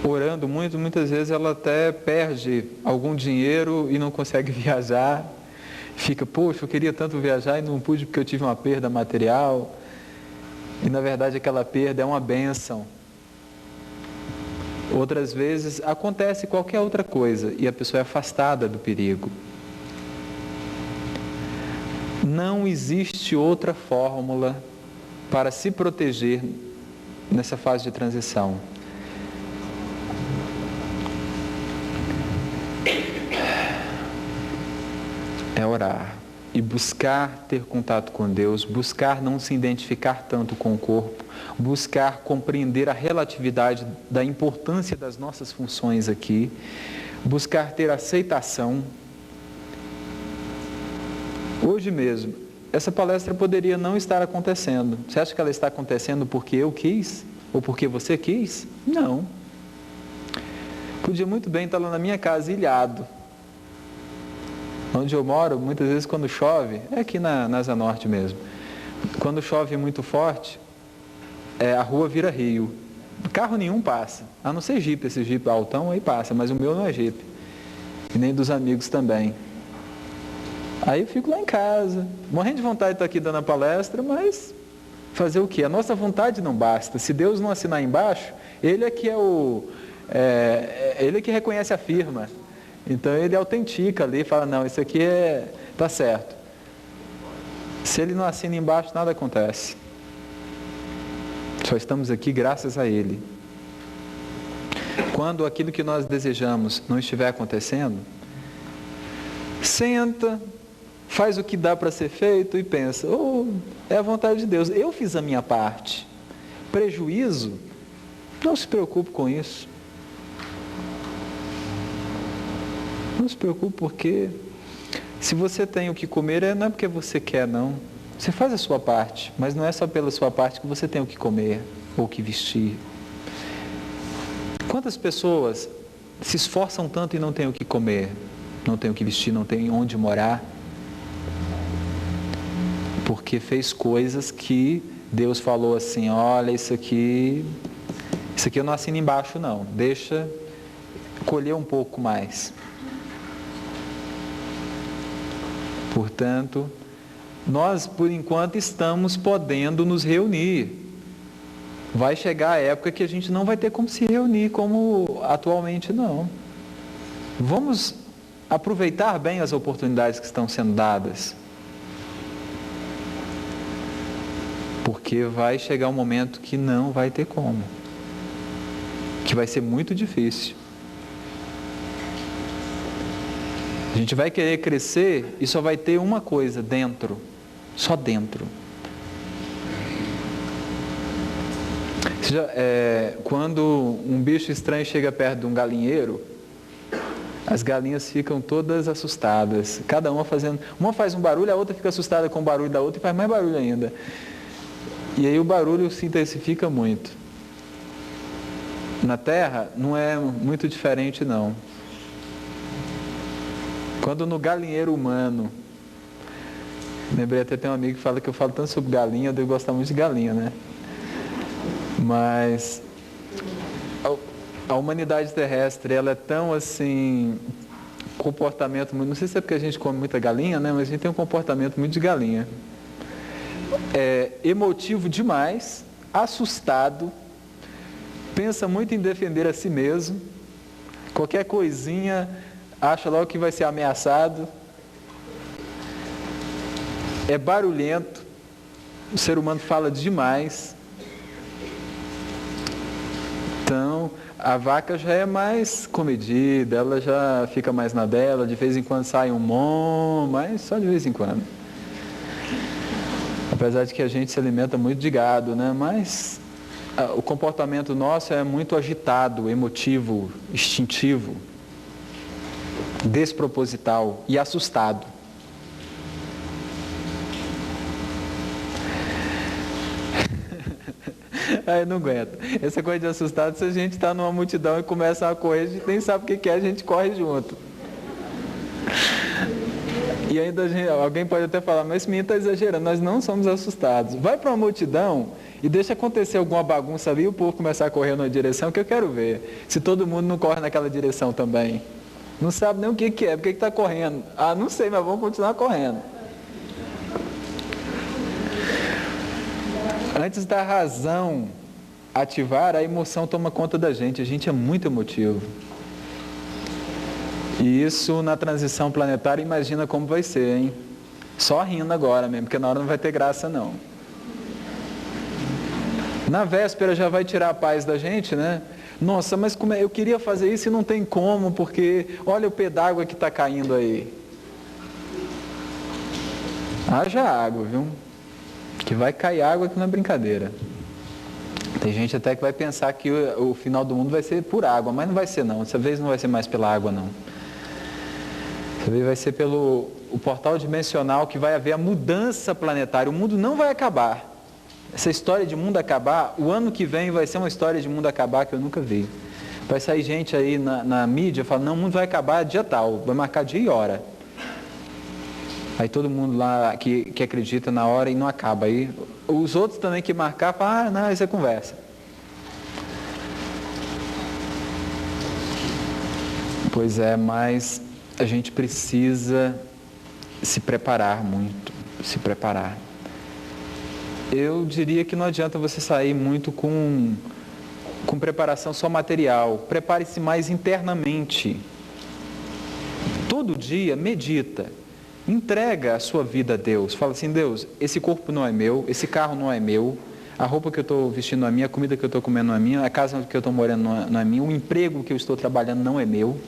orando muito, muitas vezes ela até perde algum dinheiro e não consegue viajar, fica, poxa, eu queria tanto viajar e não pude porque eu tive uma perda material, e na verdade aquela perda é uma bênção. Outras vezes acontece qualquer outra coisa e a pessoa é afastada do perigo. Não existe outra fórmula para se proteger nessa fase de transição. É orar e buscar ter contato com Deus, buscar não se identificar tanto com o corpo, buscar compreender a relatividade da importância das nossas funções aqui, buscar ter aceitação. Hoje mesmo, essa palestra poderia não estar acontecendo. Você acha que ela está acontecendo porque eu quis? Ou porque você quis? Não. Podia muito bem estar lá na minha casa, ilhado. Onde eu moro, muitas vezes quando chove, é aqui na Asa Norte mesmo, quando chove muito forte, a rua vira rio. Carro nenhum passa, a não ser Jeep, esse Jeep altão aí passa, mas o meu não é Jeep. E nem dos amigos também. Aí eu fico lá em casa, morrendo de vontade de estar aqui dando a palestra, mas fazer o quê? A nossa vontade não basta. Se Deus não assinar embaixo, Ele é que Ele é que reconhece a firma. Então Ele autentica ali, fala, não, isso aqui está certo. Se Ele não assina embaixo, nada acontece. Só estamos aqui graças a Ele. Quando aquilo que nós desejamos não estiver acontecendo, senta, faz o que dá para ser feito e pensa, é a vontade de Deus, eu fiz a minha parte. Prejuízo, não se preocupe com isso. Não se preocupe, porque se você tem o que comer, não é porque você quer, não. Você faz a sua parte, mas não é só pela sua parte que você tem o que comer ou o que vestir. Quantas pessoas se esforçam tanto e não têm o que comer, não têm o que vestir, não têm onde morar? Porque fez coisas que Deus falou assim, olha, isso aqui eu não assino embaixo não, deixa colher um pouco mais. Portanto, nós por enquanto estamos podendo nos reunir. Vai chegar a época que a gente não vai ter como se reunir como atualmente não. Vamos aproveitar bem as oportunidades que estão sendo dadas. Porque vai chegar um momento que não vai ter como. Que vai ser muito difícil. A gente vai querer crescer e só vai ter uma coisa dentro. Só dentro. Quando um bicho estranho chega perto de um galinheiro, as galinhas ficam todas assustadas. Cada uma fazendo... Uma faz um barulho, a outra fica assustada com o barulho da outra e faz mais barulho ainda. E aí o barulho se intensifica muito. Na Terra não é muito diferente não. Quando no galinheiro humano, lembrei até tem um amigo que fala que eu falo tanto sobre galinha, eu devo gostar muito de galinha, né? Mas a humanidade terrestre, ela é tão assim, comportamento, não sei se é porque a gente come muita galinha, né? Mas a gente tem um comportamento muito de galinha. Emotivo demais, assustado, pensa muito em defender a si mesmo, qualquer coisinha acha logo que vai ser ameaçado, é barulhento, o ser humano fala demais. Então, a vaca já é mais comedida, ela já fica mais na dela, de vez em quando sai um mom, mas só de vez em quando. Apesar de que a gente se alimenta muito de gado, né? Mas o comportamento nosso é muito agitado, emotivo, instintivo, desproposital e assustado. Aí não aguento. Essa coisa de assustado, se a gente está numa multidão e começa a correr, a gente nem sabe o que é, a gente corre junto. E ainda alguém pode até falar, mas esse menino está exagerando, nós não somos assustados. Vai para uma multidão e deixa acontecer alguma bagunça ali e o povo começar a correr numa direção que eu quero ver. Se todo mundo não corre naquela direção também. Não sabe nem o que é, por que está correndo? Ah, não sei, mas vamos continuar correndo. Antes da razão ativar, a emoção toma conta da gente. A gente é muito emotivo. E isso na transição planetária, imagina como vai ser, hein? Só rindo agora mesmo, porque na hora não vai ter graça não. Na véspera já vai tirar a paz da gente, né? Nossa, mas como eu queria fazer isso e não tem como, porque olha o pé d'água que está caindo aí. Haja água, viu? Que vai cair água aqui na brincadeira. Tem gente até que vai pensar que o final do mundo vai ser por água, mas não vai ser não. Dessa vez não vai ser mais pela água não. Dessa vez vai ser pelo o portal dimensional, que vai haver a mudança planetária. O mundo não vai acabar. Essa história de mundo acabar, o ano que vem vai ser uma história de mundo acabar que eu nunca vi. Vai sair gente aí na mídia falando, não, o mundo vai acabar dia tal, vai marcar dia e hora. Aí todo mundo lá que acredita na hora e não acaba. Aí os outros também que marcar, falam, não, isso é conversa. Pois é, mas a gente precisa se preparar muito, se preparar. Eu diria que não adianta você sair muito com preparação só material. Prepare-se mais internamente. Todo dia, medita. Entrega a sua vida a Deus. Fala assim, Deus, esse corpo não é meu, esse carro não é meu, a roupa que eu estou vestindo não é minha, a comida que eu estou comendo não é minha, a casa que eu estou morando não é minha, o emprego que eu estou trabalhando não é meu.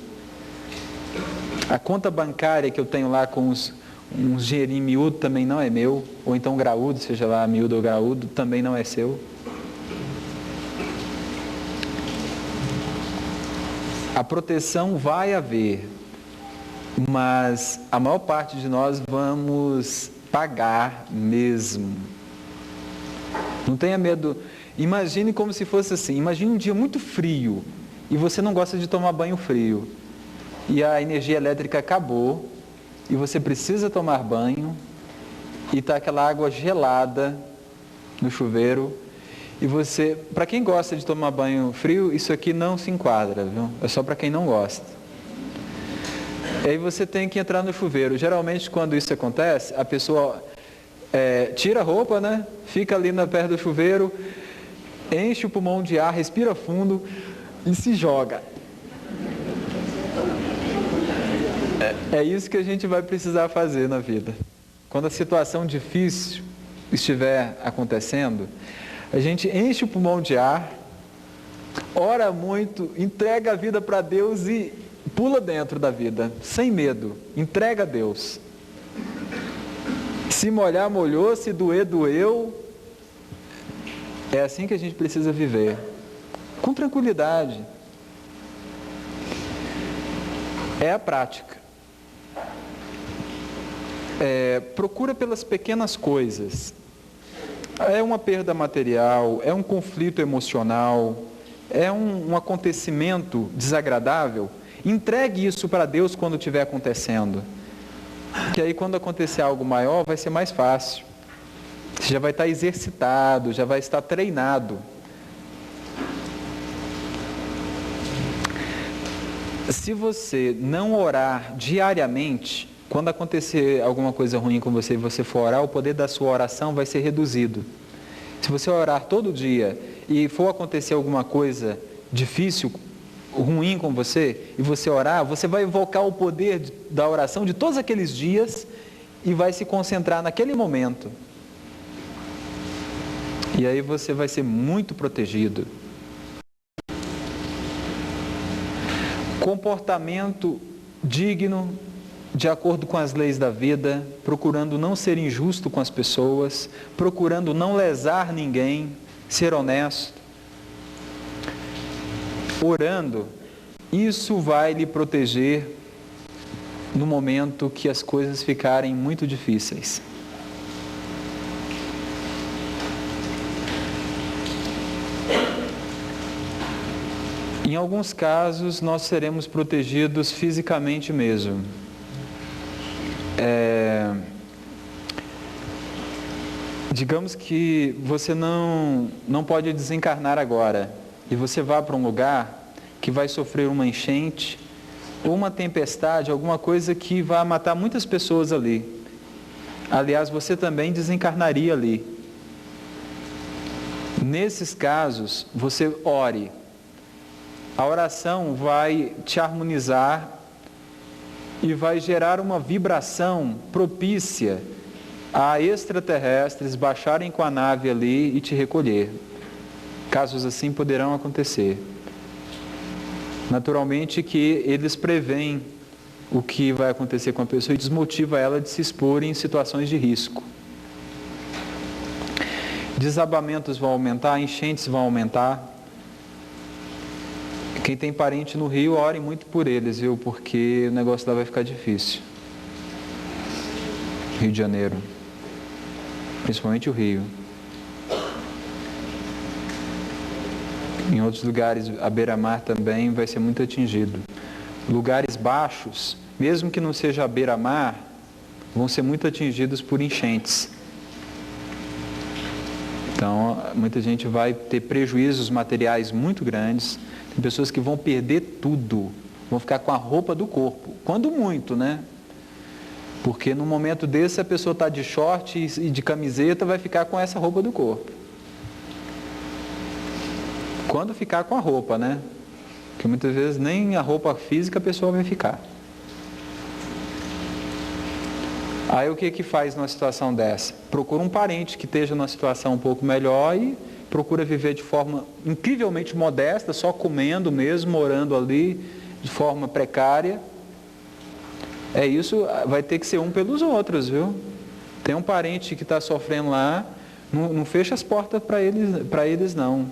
A conta bancária que eu tenho lá com uns dinheirinho miúdo também não é meu, ou então graúdo, seja lá miúdo ou graúdo, também não é seu. A proteção vai haver, mas a maior parte de nós vamos pagar mesmo. Não tenha medo. Imagine como se fosse assim, imagine um dia muito frio e você não gosta de tomar banho frio. E a energia elétrica acabou e você precisa tomar banho e está aquela água gelada no chuveiro e você, para quem gosta de tomar banho frio, isso aqui não se enquadra, viu? É só para quem não gosta. E aí você tem que entrar no chuveiro. Geralmente quando isso acontece, a pessoa tira a roupa, né? Fica ali perto do chuveiro, enche o pulmão de ar, respira fundo e se joga. É isso que a gente vai precisar fazer na vida. Quando a situação difícil estiver acontecendo, a gente enche o pulmão de ar, ora muito, entrega a vida para Deus e pula dentro da vida, sem medo. Entrega a Deus. Se molhar, molhou, se doer, doeu. É assim que a gente precisa viver. Com tranquilidade. É a prática. Procura pelas pequenas coisas. É uma perda material, é um conflito emocional, é um acontecimento desagradável. Entregue isso para Deus quando estiver acontecendo. Que aí quando acontecer algo maior vai ser mais fácil. Você já vai estar exercitado, já vai estar treinado. Se você não orar diariamente, quando acontecer alguma coisa ruim com você e você for orar, o poder da sua oração vai ser reduzido. Se você orar todo dia e for acontecer alguma coisa difícil, ruim com você, e você orar, você vai invocar o poder da oração de todos aqueles dias e vai se concentrar naquele momento. E aí você vai ser muito protegido. Comportamento digno, de acordo com as leis da vida, procurando não ser injusto com as pessoas, procurando não lesar ninguém, ser honesto. Orando, isso vai lhe proteger no momento que as coisas ficarem muito difíceis. Em alguns casos, nós seremos protegidos fisicamente mesmo. Digamos que você não pode desencarnar agora e você vá para um lugar que vai sofrer uma enchente ou uma tempestade, alguma coisa que vai matar muitas pessoas ali. Aliás, você também desencarnaria ali. Nesses casos, você ore. A oração vai te harmonizar e vai gerar uma vibração propícia a extraterrestres baixarem com a nave ali e te recolher. Casos assim poderão acontecer. Naturalmente que eles preveem o que vai acontecer com a pessoa e desmotiva ela de se expor em situações de risco. Desabamentos vão aumentar, enchentes vão aumentar. Quem tem parente no Rio, ore muito por eles, viu? Porque o negócio lá vai ficar difícil. Rio de Janeiro. Principalmente o Rio. Em outros lugares, a beira-mar também vai ser muito atingido. Lugares baixos, mesmo que não seja a beira-mar, vão ser muito atingidos por enchentes. Então, muita gente vai ter prejuízos materiais muito grandes. Tem pessoas que vão perder tudo. Vão ficar com a roupa do corpo. Quando muito, né? Porque no momento desse, a pessoa está de short e de camiseta, vai ficar com essa roupa do corpo. Quando ficar com a roupa, né? Porque muitas vezes nem a roupa física a pessoa vai ficar. Aí o que faz numa situação dessa? Procura um parente que esteja numa situação um pouco melhor e procura viver de forma incrivelmente modesta, só comendo mesmo, morando ali, de forma precária. É isso, vai ter que ser um pelos outros, viu? Tem um parente que está sofrendo lá, não fecha as portas para eles não.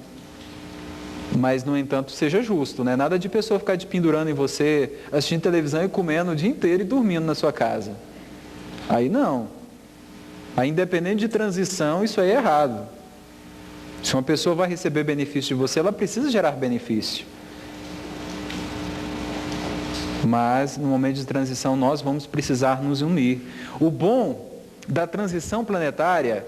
Mas, no entanto, seja justo, né? Nada de pessoa ficar te pendurando em você, assistindo televisão e comendo o dia inteiro e dormindo na sua casa. Aí não. Aí, independente de transição, isso aí é errado. Se uma pessoa vai receber benefício de você, ela precisa gerar benefício. Mas, no momento de transição, nós vamos precisar nos unir. O bom da transição planetária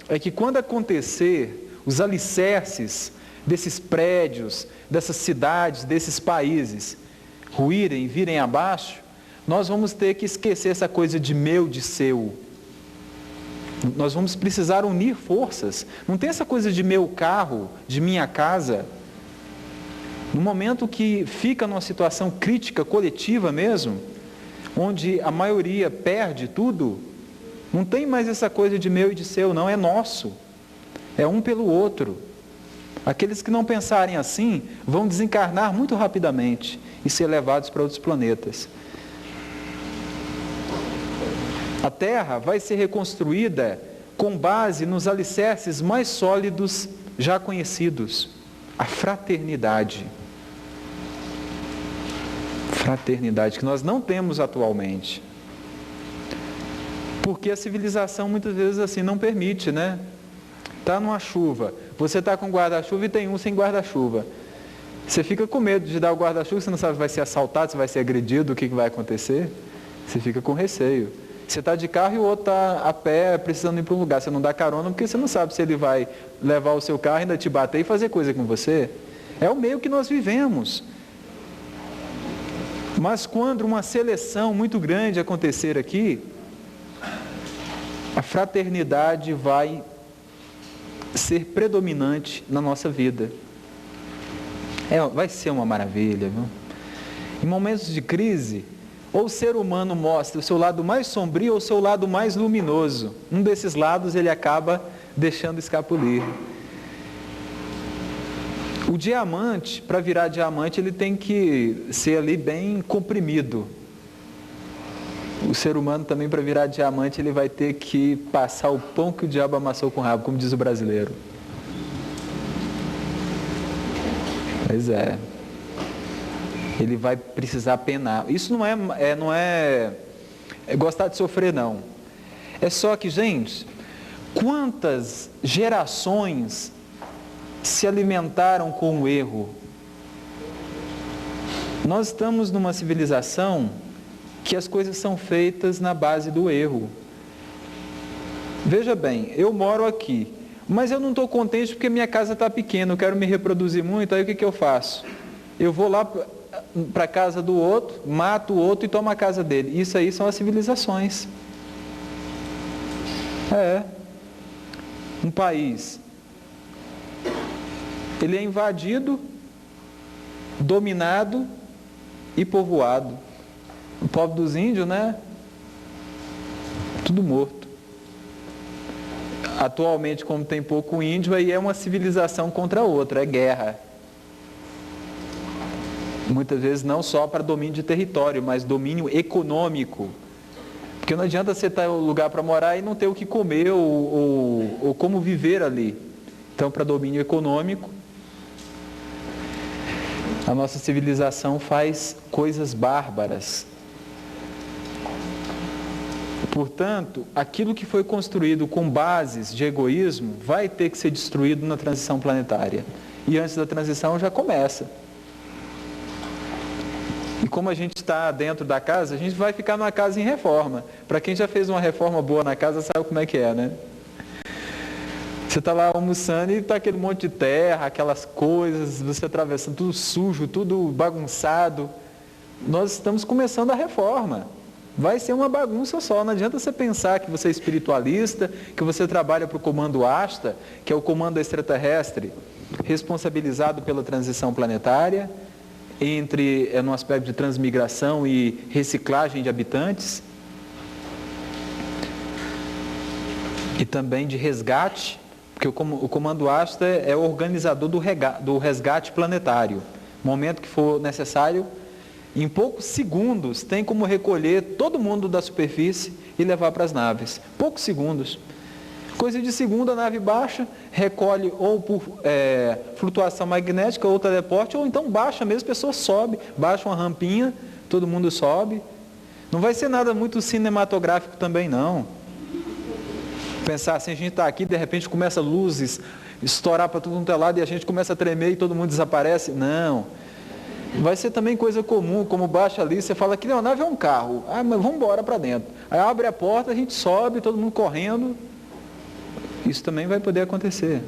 é que quando acontecer os alicerces desses prédios, dessas cidades, desses países ruírem, virem abaixo, nós vamos ter que esquecer essa coisa de meu, de seu. Nós vamos precisar unir forças. Não tem essa coisa de meu carro, de minha casa. No momento que fica numa situação crítica, coletiva mesmo, onde a maioria perde tudo, não tem mais essa coisa de meu e de seu, não, é nosso. É um pelo outro. Aqueles que não pensarem assim, vão desencarnar muito rapidamente e ser levados para outros planetas. A Terra vai ser reconstruída com base nos alicerces mais sólidos já conhecidos. A fraternidade. Fraternidade que nós não temos atualmente. Porque a civilização muitas vezes assim não permite, né? Está numa chuva, você está com guarda-chuva e tem um sem guarda-chuva. Você fica com medo de dar o guarda-chuva, você não sabe se vai ser assaltado, se vai ser agredido, o que vai acontecer. Você fica com receio. Você está de carro e o outro está a pé, precisando ir para um lugar. Você não dá carona porque você não sabe se ele vai levar o seu carro, ainda te bater e fazer coisa com você. É o meio que nós vivemos. Mas quando uma seleção muito grande acontecer aqui, a fraternidade vai ser predominante na nossa vida. Vai ser uma maravilha, viu? Em momentos de crise, ou o ser humano mostra o seu lado mais sombrio ou o seu lado mais luminoso. Um desses lados ele acaba deixando escapulir. O diamante, para virar diamante, ele tem que ser ali bem comprimido. O ser humano também, para virar diamante, ele vai ter que passar o pão que o diabo amassou com o rabo, como diz o brasileiro. Pois é. Ele vai precisar penar. Isso não é gostar de sofrer, não. É só que, gente, quantas gerações se alimentaram com o erro? Nós estamos numa civilização que as coisas são feitas na base do erro. Veja bem, eu moro aqui, mas eu não estou contente porque minha casa está pequena, eu quero me reproduzir muito, aí o que eu faço? Eu vou lá para a casa do outro, mato o outro e tomo a casa dele. Isso aí são as civilizações. Um país, ele é invadido, dominado e povoado. O povo dos índios, né? Tudo morto. Atualmente, como tem pouco índio, aí é uma civilização contra a outra, é guerra. Muitas vezes não só para domínio de território, mas domínio econômico. Porque não adianta você ter um lugar para morar e não ter o que comer ou como viver ali. Então, para domínio econômico, a nossa civilização faz coisas bárbaras. Portanto, aquilo que foi construído com bases de egoísmo vai ter que ser destruído na transição planetária. E antes da transição já começa. E como a gente está dentro da casa, a gente vai ficar numa casa em reforma. Para quem já fez uma reforma boa na casa, sabe como é que é, né? Você está lá almoçando e está aquele monte de terra, aquelas coisas, você atravessando, tudo sujo, tudo bagunçado. nós estamos começando a reforma. Vai ser uma bagunça só. Não adianta você pensar que você é espiritualista, que você trabalha para o comando Asta, que é o comando extraterrestre, responsabilizado pela transição planetária, no aspecto de transmigração e reciclagem de habitantes, e também de resgate, porque o comando Asta é o organizador do resgate planetário. No momento que for necessário, em poucos segundos, tem como recolher todo mundo da superfície e levar para as naves. Poucos segundos. Coisa de segundo, a nave baixa, recolhe ou por flutuação magnética ou teleporte, ou então baixa mesmo, a pessoa sobe, baixa uma rampinha, todo mundo sobe. Não vai ser nada muito cinematográfico também, não. Pensar assim, a gente está aqui, de repente começa luzes, estourar para todo mundo lado e a gente começa a tremer e todo mundo desaparece. Não. Vai ser também coisa comum, como baixa ali, você fala que a nave é um carro. Ah, mas vamos embora para dentro. Aí abre a porta, a gente sobe, todo mundo correndo. Isso também vai poder acontecer.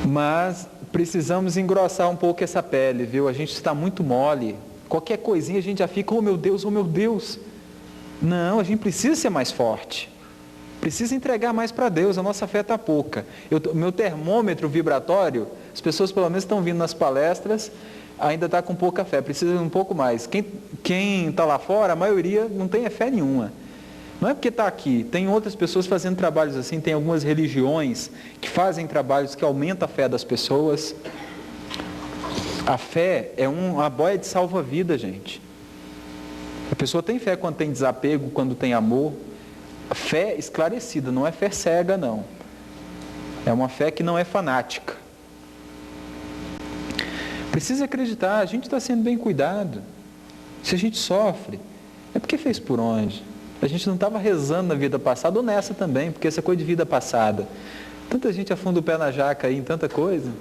Mas precisamos engrossar um pouco essa pele, viu? A gente está muito mole. Qualquer coisinha a gente já fica, oh meu Deus, oh meu Deus. Não, a gente precisa ser mais forte. Precisa entregar mais para Deus, a nossa fé está pouca. Meu termômetro vibratório, as pessoas pelo menos estão vindo nas palestras, ainda está com pouca fé, precisa de um pouco mais. Quem está lá fora, a maioria não tem fé nenhuma. Não é porque está aqui, tem outras pessoas fazendo trabalhos assim, tem algumas religiões que fazem trabalhos que aumentam a fé das pessoas. A fé é uma boia de salva-vida, gente. A pessoa tem fé quando tem desapego, quando tem amor. Fé esclarecida, não é fé cega, não. É uma fé que não é fanática. Precisa acreditar, a gente está sendo bem cuidado. Se a gente sofre, é porque fez por onde. A gente não estava rezando na vida passada, ou nessa também, porque essa coisa de vida passada. Tanta gente afunda o pé na jaca aí em tanta coisa.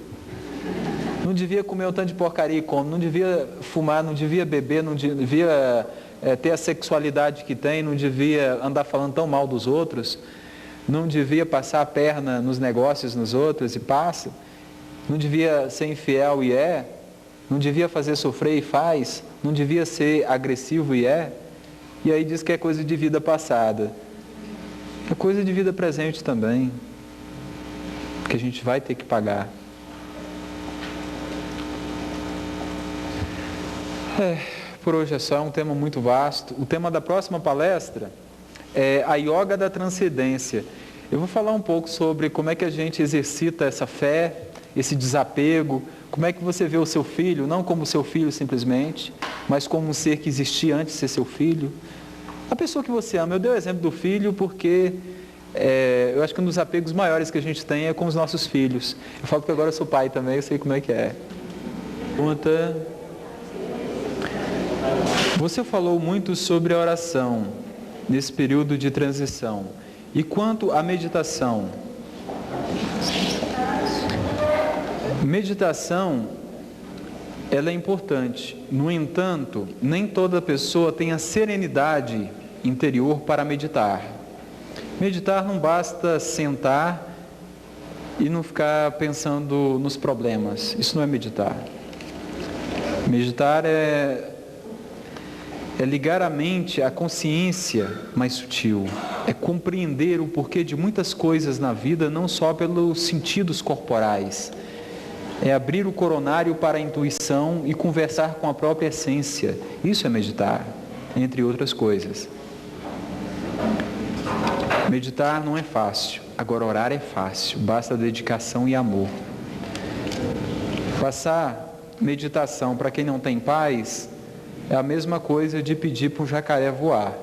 Não devia comer um tanto de porcaria e come, não devia fumar, não devia beber, não devia ter a sexualidade que tem, não devia andar falando tão mal dos outros, não devia passar a perna nos negócios nos outros e passa, não devia ser infiel e não devia fazer sofrer e faz, não devia ser agressivo e e aí diz que é coisa de vida passada. É coisa de vida presente também, que a gente vai ter que pagar. Por hoje é só, é um tema muito vasto. O tema da próxima palestra é a yoga da transcendência. Eu vou falar um pouco sobre como é que a gente exercita essa fé, esse desapego, como é que você vê o seu filho, não como seu filho simplesmente, mas como um ser que existia antes de ser seu filho. A pessoa que você ama. Eu dei o exemplo do filho porque eu acho que um dos apegos maiores que a gente tem é com os nossos filhos. Eu falo que agora eu sou pai também, eu sei como é que é. Pergunta: você falou muito sobre a oração nesse período de transição. E quanto à meditação? Meditação, ela é importante. No entanto, nem toda pessoa tem a serenidade interior para meditar. Meditar não basta sentar e não ficar pensando nos problemas. Isso não é meditar. Meditar é ligar a mente à consciência mais sutil, é compreender o porquê de muitas coisas na vida, não só pelos sentidos corporais, é abrir o coronário para a intuição e conversar com a própria essência. Isso é meditar, entre outras coisas. Meditar não é fácil, agora orar é fácil, basta dedicação e amor. Passar meditação para quem não tem paz é a mesma coisa de pedir para um jacaré voar.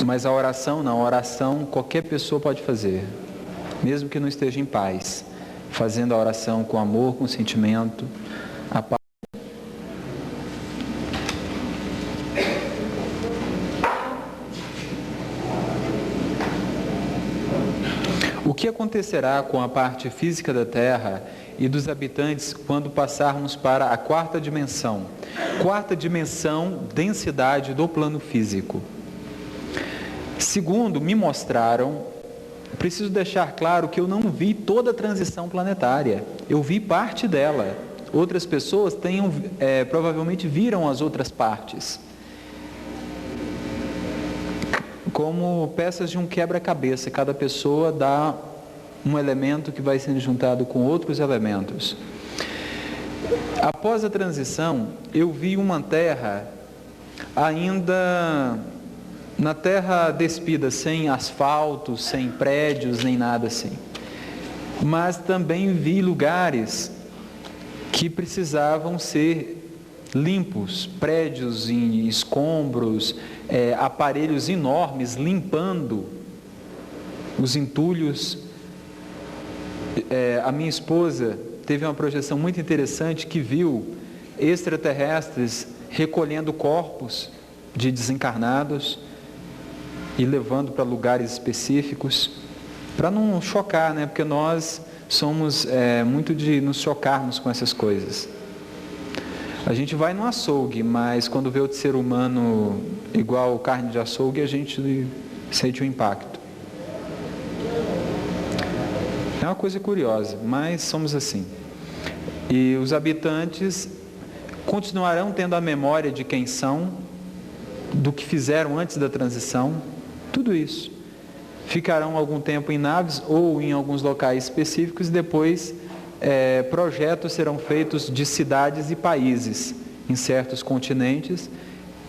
Mas a oração não, a oração qualquer pessoa pode fazer, mesmo que não esteja em paz, fazendo a oração com amor, com sentimento, a paz. O que acontecerá com a parte física da Terra e dos habitantes quando passarmos para a quarta dimensão? Quarta dimensão, densidade do plano físico. Segundo me mostraram, preciso deixar claro que eu não vi toda a transição planetária, eu vi parte dela. Outras pessoas provavelmente viram as outras partes, como peças de um quebra-cabeça. Cada pessoa dá um elemento que vai sendo juntado com outros elementos. Após a transição, eu vi uma terra ainda na terra despida, sem asfalto, sem prédios, nem nada assim. Mas também vi lugares que precisavam ser limpos, prédios em escombros, aparelhos enormes limpando os entulhos. A minha esposa teve uma projeção muito interessante que viu extraterrestres recolhendo corpos de desencarnados e levando para lugares específicos, para não chocar, né? Porque nós somos muito de nos chocarmos com essas coisas. A gente vai no açougue, mas quando vê outro ser humano igual carne de açougue, a gente sente o impacto. É uma coisa curiosa, mas somos assim. E os habitantes continuarão tendo a memória de quem são, do que fizeram antes da transição, tudo isso. Ficarão algum tempo em naves ou em alguns locais específicos e depois projetos serão feitos de cidades e países em certos continentes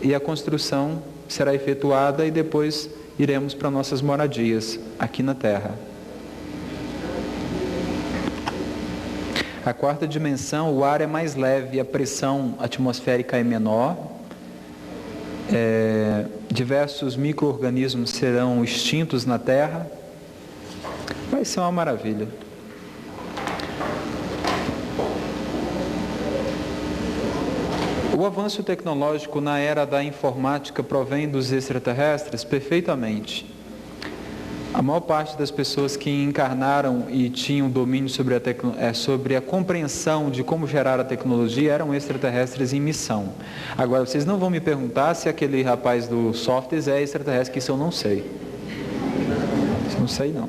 e a construção será efetuada e depois iremos para nossas moradias aqui na Terra. A quarta dimensão, o ar é mais leve, a pressão atmosférica é menor, diversos micro-organismos serão extintos na Terra. Vai ser uma maravilha. O avanço tecnológico na era da informática provém dos extraterrestres? Perfeitamente. A maior parte das pessoas que encarnaram e tinham domínio sobre a compreensão de como gerar a tecnologia eram extraterrestres em missão. Agora, vocês não vão me perguntar se aquele rapaz do softwares é extraterrestre, que isso eu não sei. Isso eu não sei, não.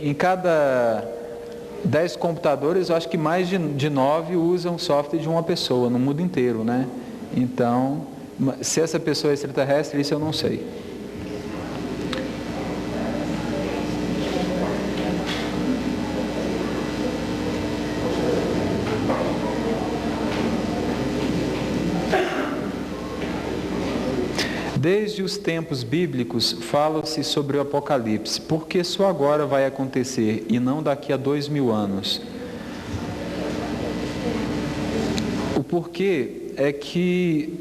Em cada 10 computadores, eu acho que mais de 9 usam software de uma pessoa, no mundo inteiro, né? Então, se essa pessoa é extraterrestre, isso eu não sei. Desde os tempos bíblicos, fala-se sobre o Apocalipse, porque só agora vai acontecer e não daqui a 2000 anos. O porquê é que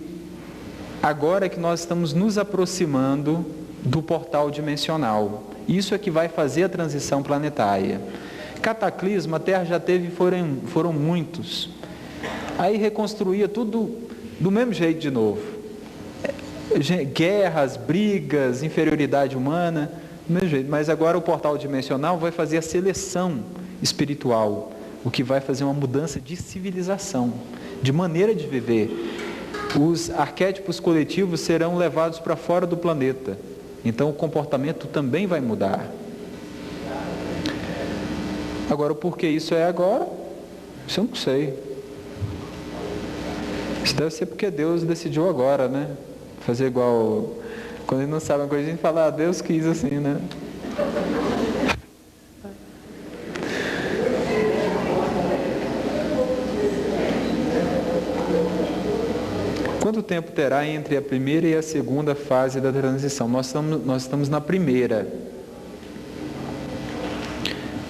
agora é que nós estamos nos aproximando do portal dimensional. Isso é que vai fazer a transição planetária. Cataclismo, a Terra já teve, foram muitos. Aí reconstruía tudo do mesmo jeito de novo. Guerras, brigas, inferioridade humana, do mesmo jeito. Mas agora o portal dimensional vai fazer a seleção espiritual, o que vai fazer uma mudança de civilização, de maneira de viver. Os arquétipos coletivos serão levados para fora do planeta, então o comportamento também vai mudar. Agora, o porquê isso é agora, isso eu não sei. Isso deve ser porque Deus decidiu agora, né? Fazer igual, quando a gente não sabe uma coisa, a gente fala, Deus quis assim, né? Quanto tempo terá entre a primeira e a segunda fase da transição? Nós estamos na primeira.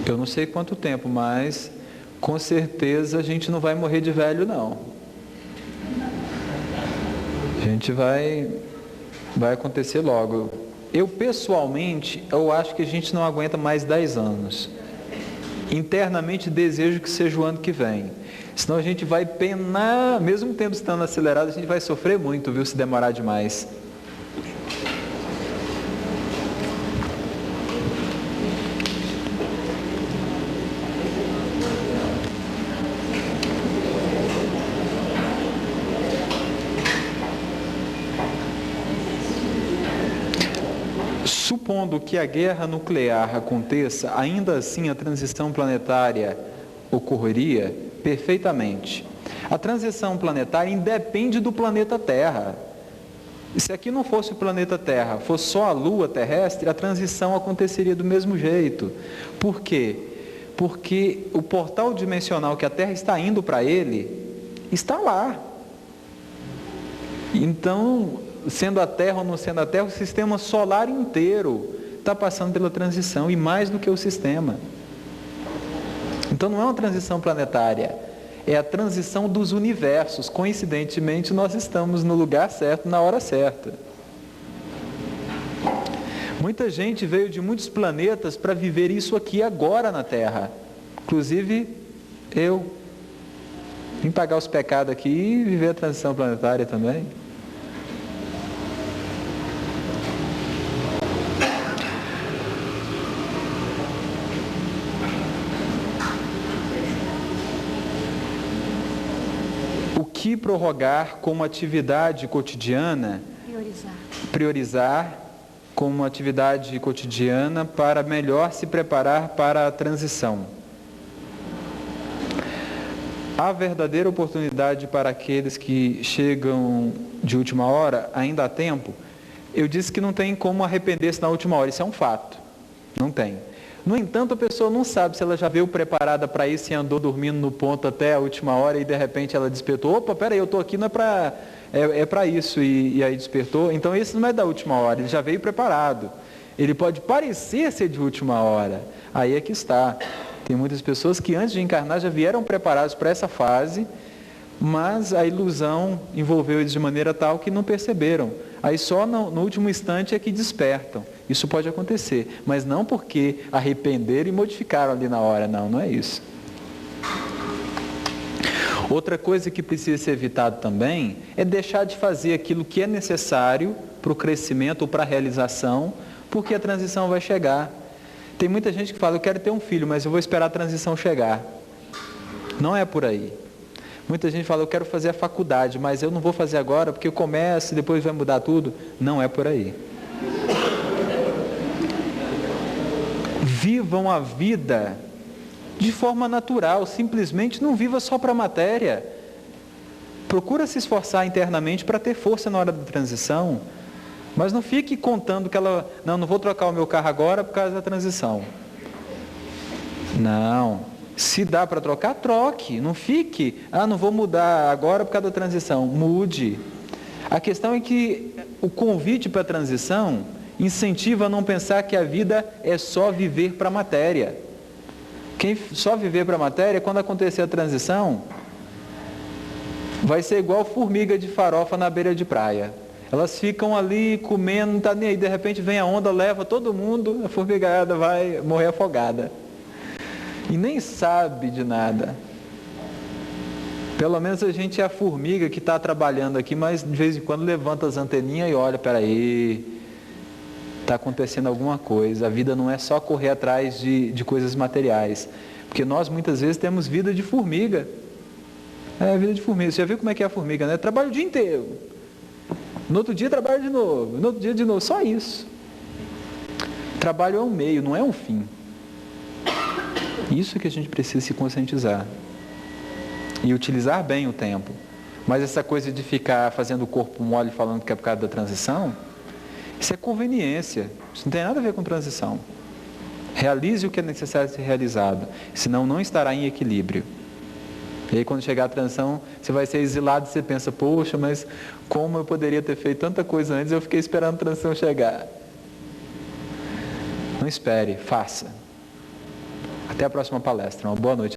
Eu não sei quanto tempo, mas com certeza a gente não vai morrer de velho, não. A gente vai acontecer logo. Eu pessoalmente, eu acho que a gente não aguenta mais 10 anos. Internamente desejo que seja o ano que vem. Senão a gente vai penar, mesmo estando acelerado, a gente vai sofrer muito, viu, se demorar demais. supondo que a guerra nuclear aconteça, ainda assim a transição planetária ocorreria perfeitamente. A transição planetária independe do planeta Terra. Se aqui não fosse o planeta Terra, fosse só a Lua terrestre, a transição aconteceria do mesmo jeito. Por quê? Porque o portal dimensional que a Terra está indo para ele, está lá. Então, sendo a Terra ou não sendo a Terra, o sistema solar inteiro está passando pela transição, e mais do que o sistema. Então não é uma transição planetária, é a transição dos universos. Coincidentemente, nós estamos no lugar certo, na hora certa. Muita gente veio de muitos planetas para viver isso aqui agora na Terra. Inclusive, eu vim pagar os pecados aqui e viver a transição planetária também. O que prorrogar como atividade cotidiana? Priorizar como atividade cotidiana para melhor se preparar para a transição. A verdadeira oportunidade para aqueles que chegam de última hora, ainda há tempo. Eu disse que não tem como arrepender-se na última hora, isso é um fato. Não tem. No entanto, a pessoa não sabe se ela já veio preparada para isso e andou dormindo no ponto até a última hora e de repente ela despertou. Opa, peraí, eu estou aqui, não é para... É para isso, e aí despertou. Então esse não é da última hora, ele já veio preparado. Ele pode parecer ser de última hora. Aí é que está. Tem muitas pessoas que antes de encarnar já vieram preparados para essa fase, mas a ilusão envolveu eles de maneira tal que não perceberam. Aí só no último instante é que despertam. Isso pode acontecer, mas não porque arrependeram e modificaram ali na hora, não é isso. Outra coisa que precisa ser evitado também é deixar de fazer aquilo que é necessário para o crescimento ou para a realização, porque a transição vai chegar. Tem muita gente que fala, eu quero ter um filho, mas eu vou esperar a transição chegar. Não é por aí. Muita gente fala, eu quero fazer a faculdade, mas eu não vou fazer agora porque eu começo e depois vai mudar tudo. Não é por aí. Vivam a vida de forma natural, simplesmente não viva só para a matéria. Procura se esforçar internamente para ter força na hora da transição, mas não fique contando que não vou trocar o meu carro agora por causa da transição. Não, se dá para trocar, troque, não fique, não vou mudar agora por causa da transição, mude. A questão é que o convite para a transição incentiva a não pensar que a vida é só viver para a matéria. Quem só viver para a matéria, quando acontecer a transição, vai ser igual formiga de farofa na beira de praia. Elas ficam ali comendo, não está nem aí, de repente vem a onda, leva todo mundo, a formigada vai morrer afogada. E nem sabe de nada. Pelo menos a gente é a formiga que está trabalhando aqui, mas de vez em quando levanta as anteninhas e olha, peraí, está acontecendo alguma coisa. A vida não é só correr atrás de coisas materiais. Porque nós muitas vezes temos vida de formiga. Vida de formiga. Você já viu como é que é a formiga, né? Trabalha o dia inteiro. No outro dia trabalha de novo. No outro dia de novo. Só isso. Trabalho é um meio, não é um fim. Isso que a gente precisa se conscientizar. E utilizar bem o tempo. Mas essa coisa de ficar fazendo o corpo mole falando que é por causa da transição, isso é conveniência, isso não tem nada a ver com transição. Realize o que é necessário ser realizado, senão não estará em equilíbrio. E aí quando chegar a transição, você vai ser exilado e você pensa, poxa, mas como eu poderia ter feito tanta coisa antes, eu fiquei esperando a transição chegar. Não espere, faça. Até a próxima palestra, uma boa noite.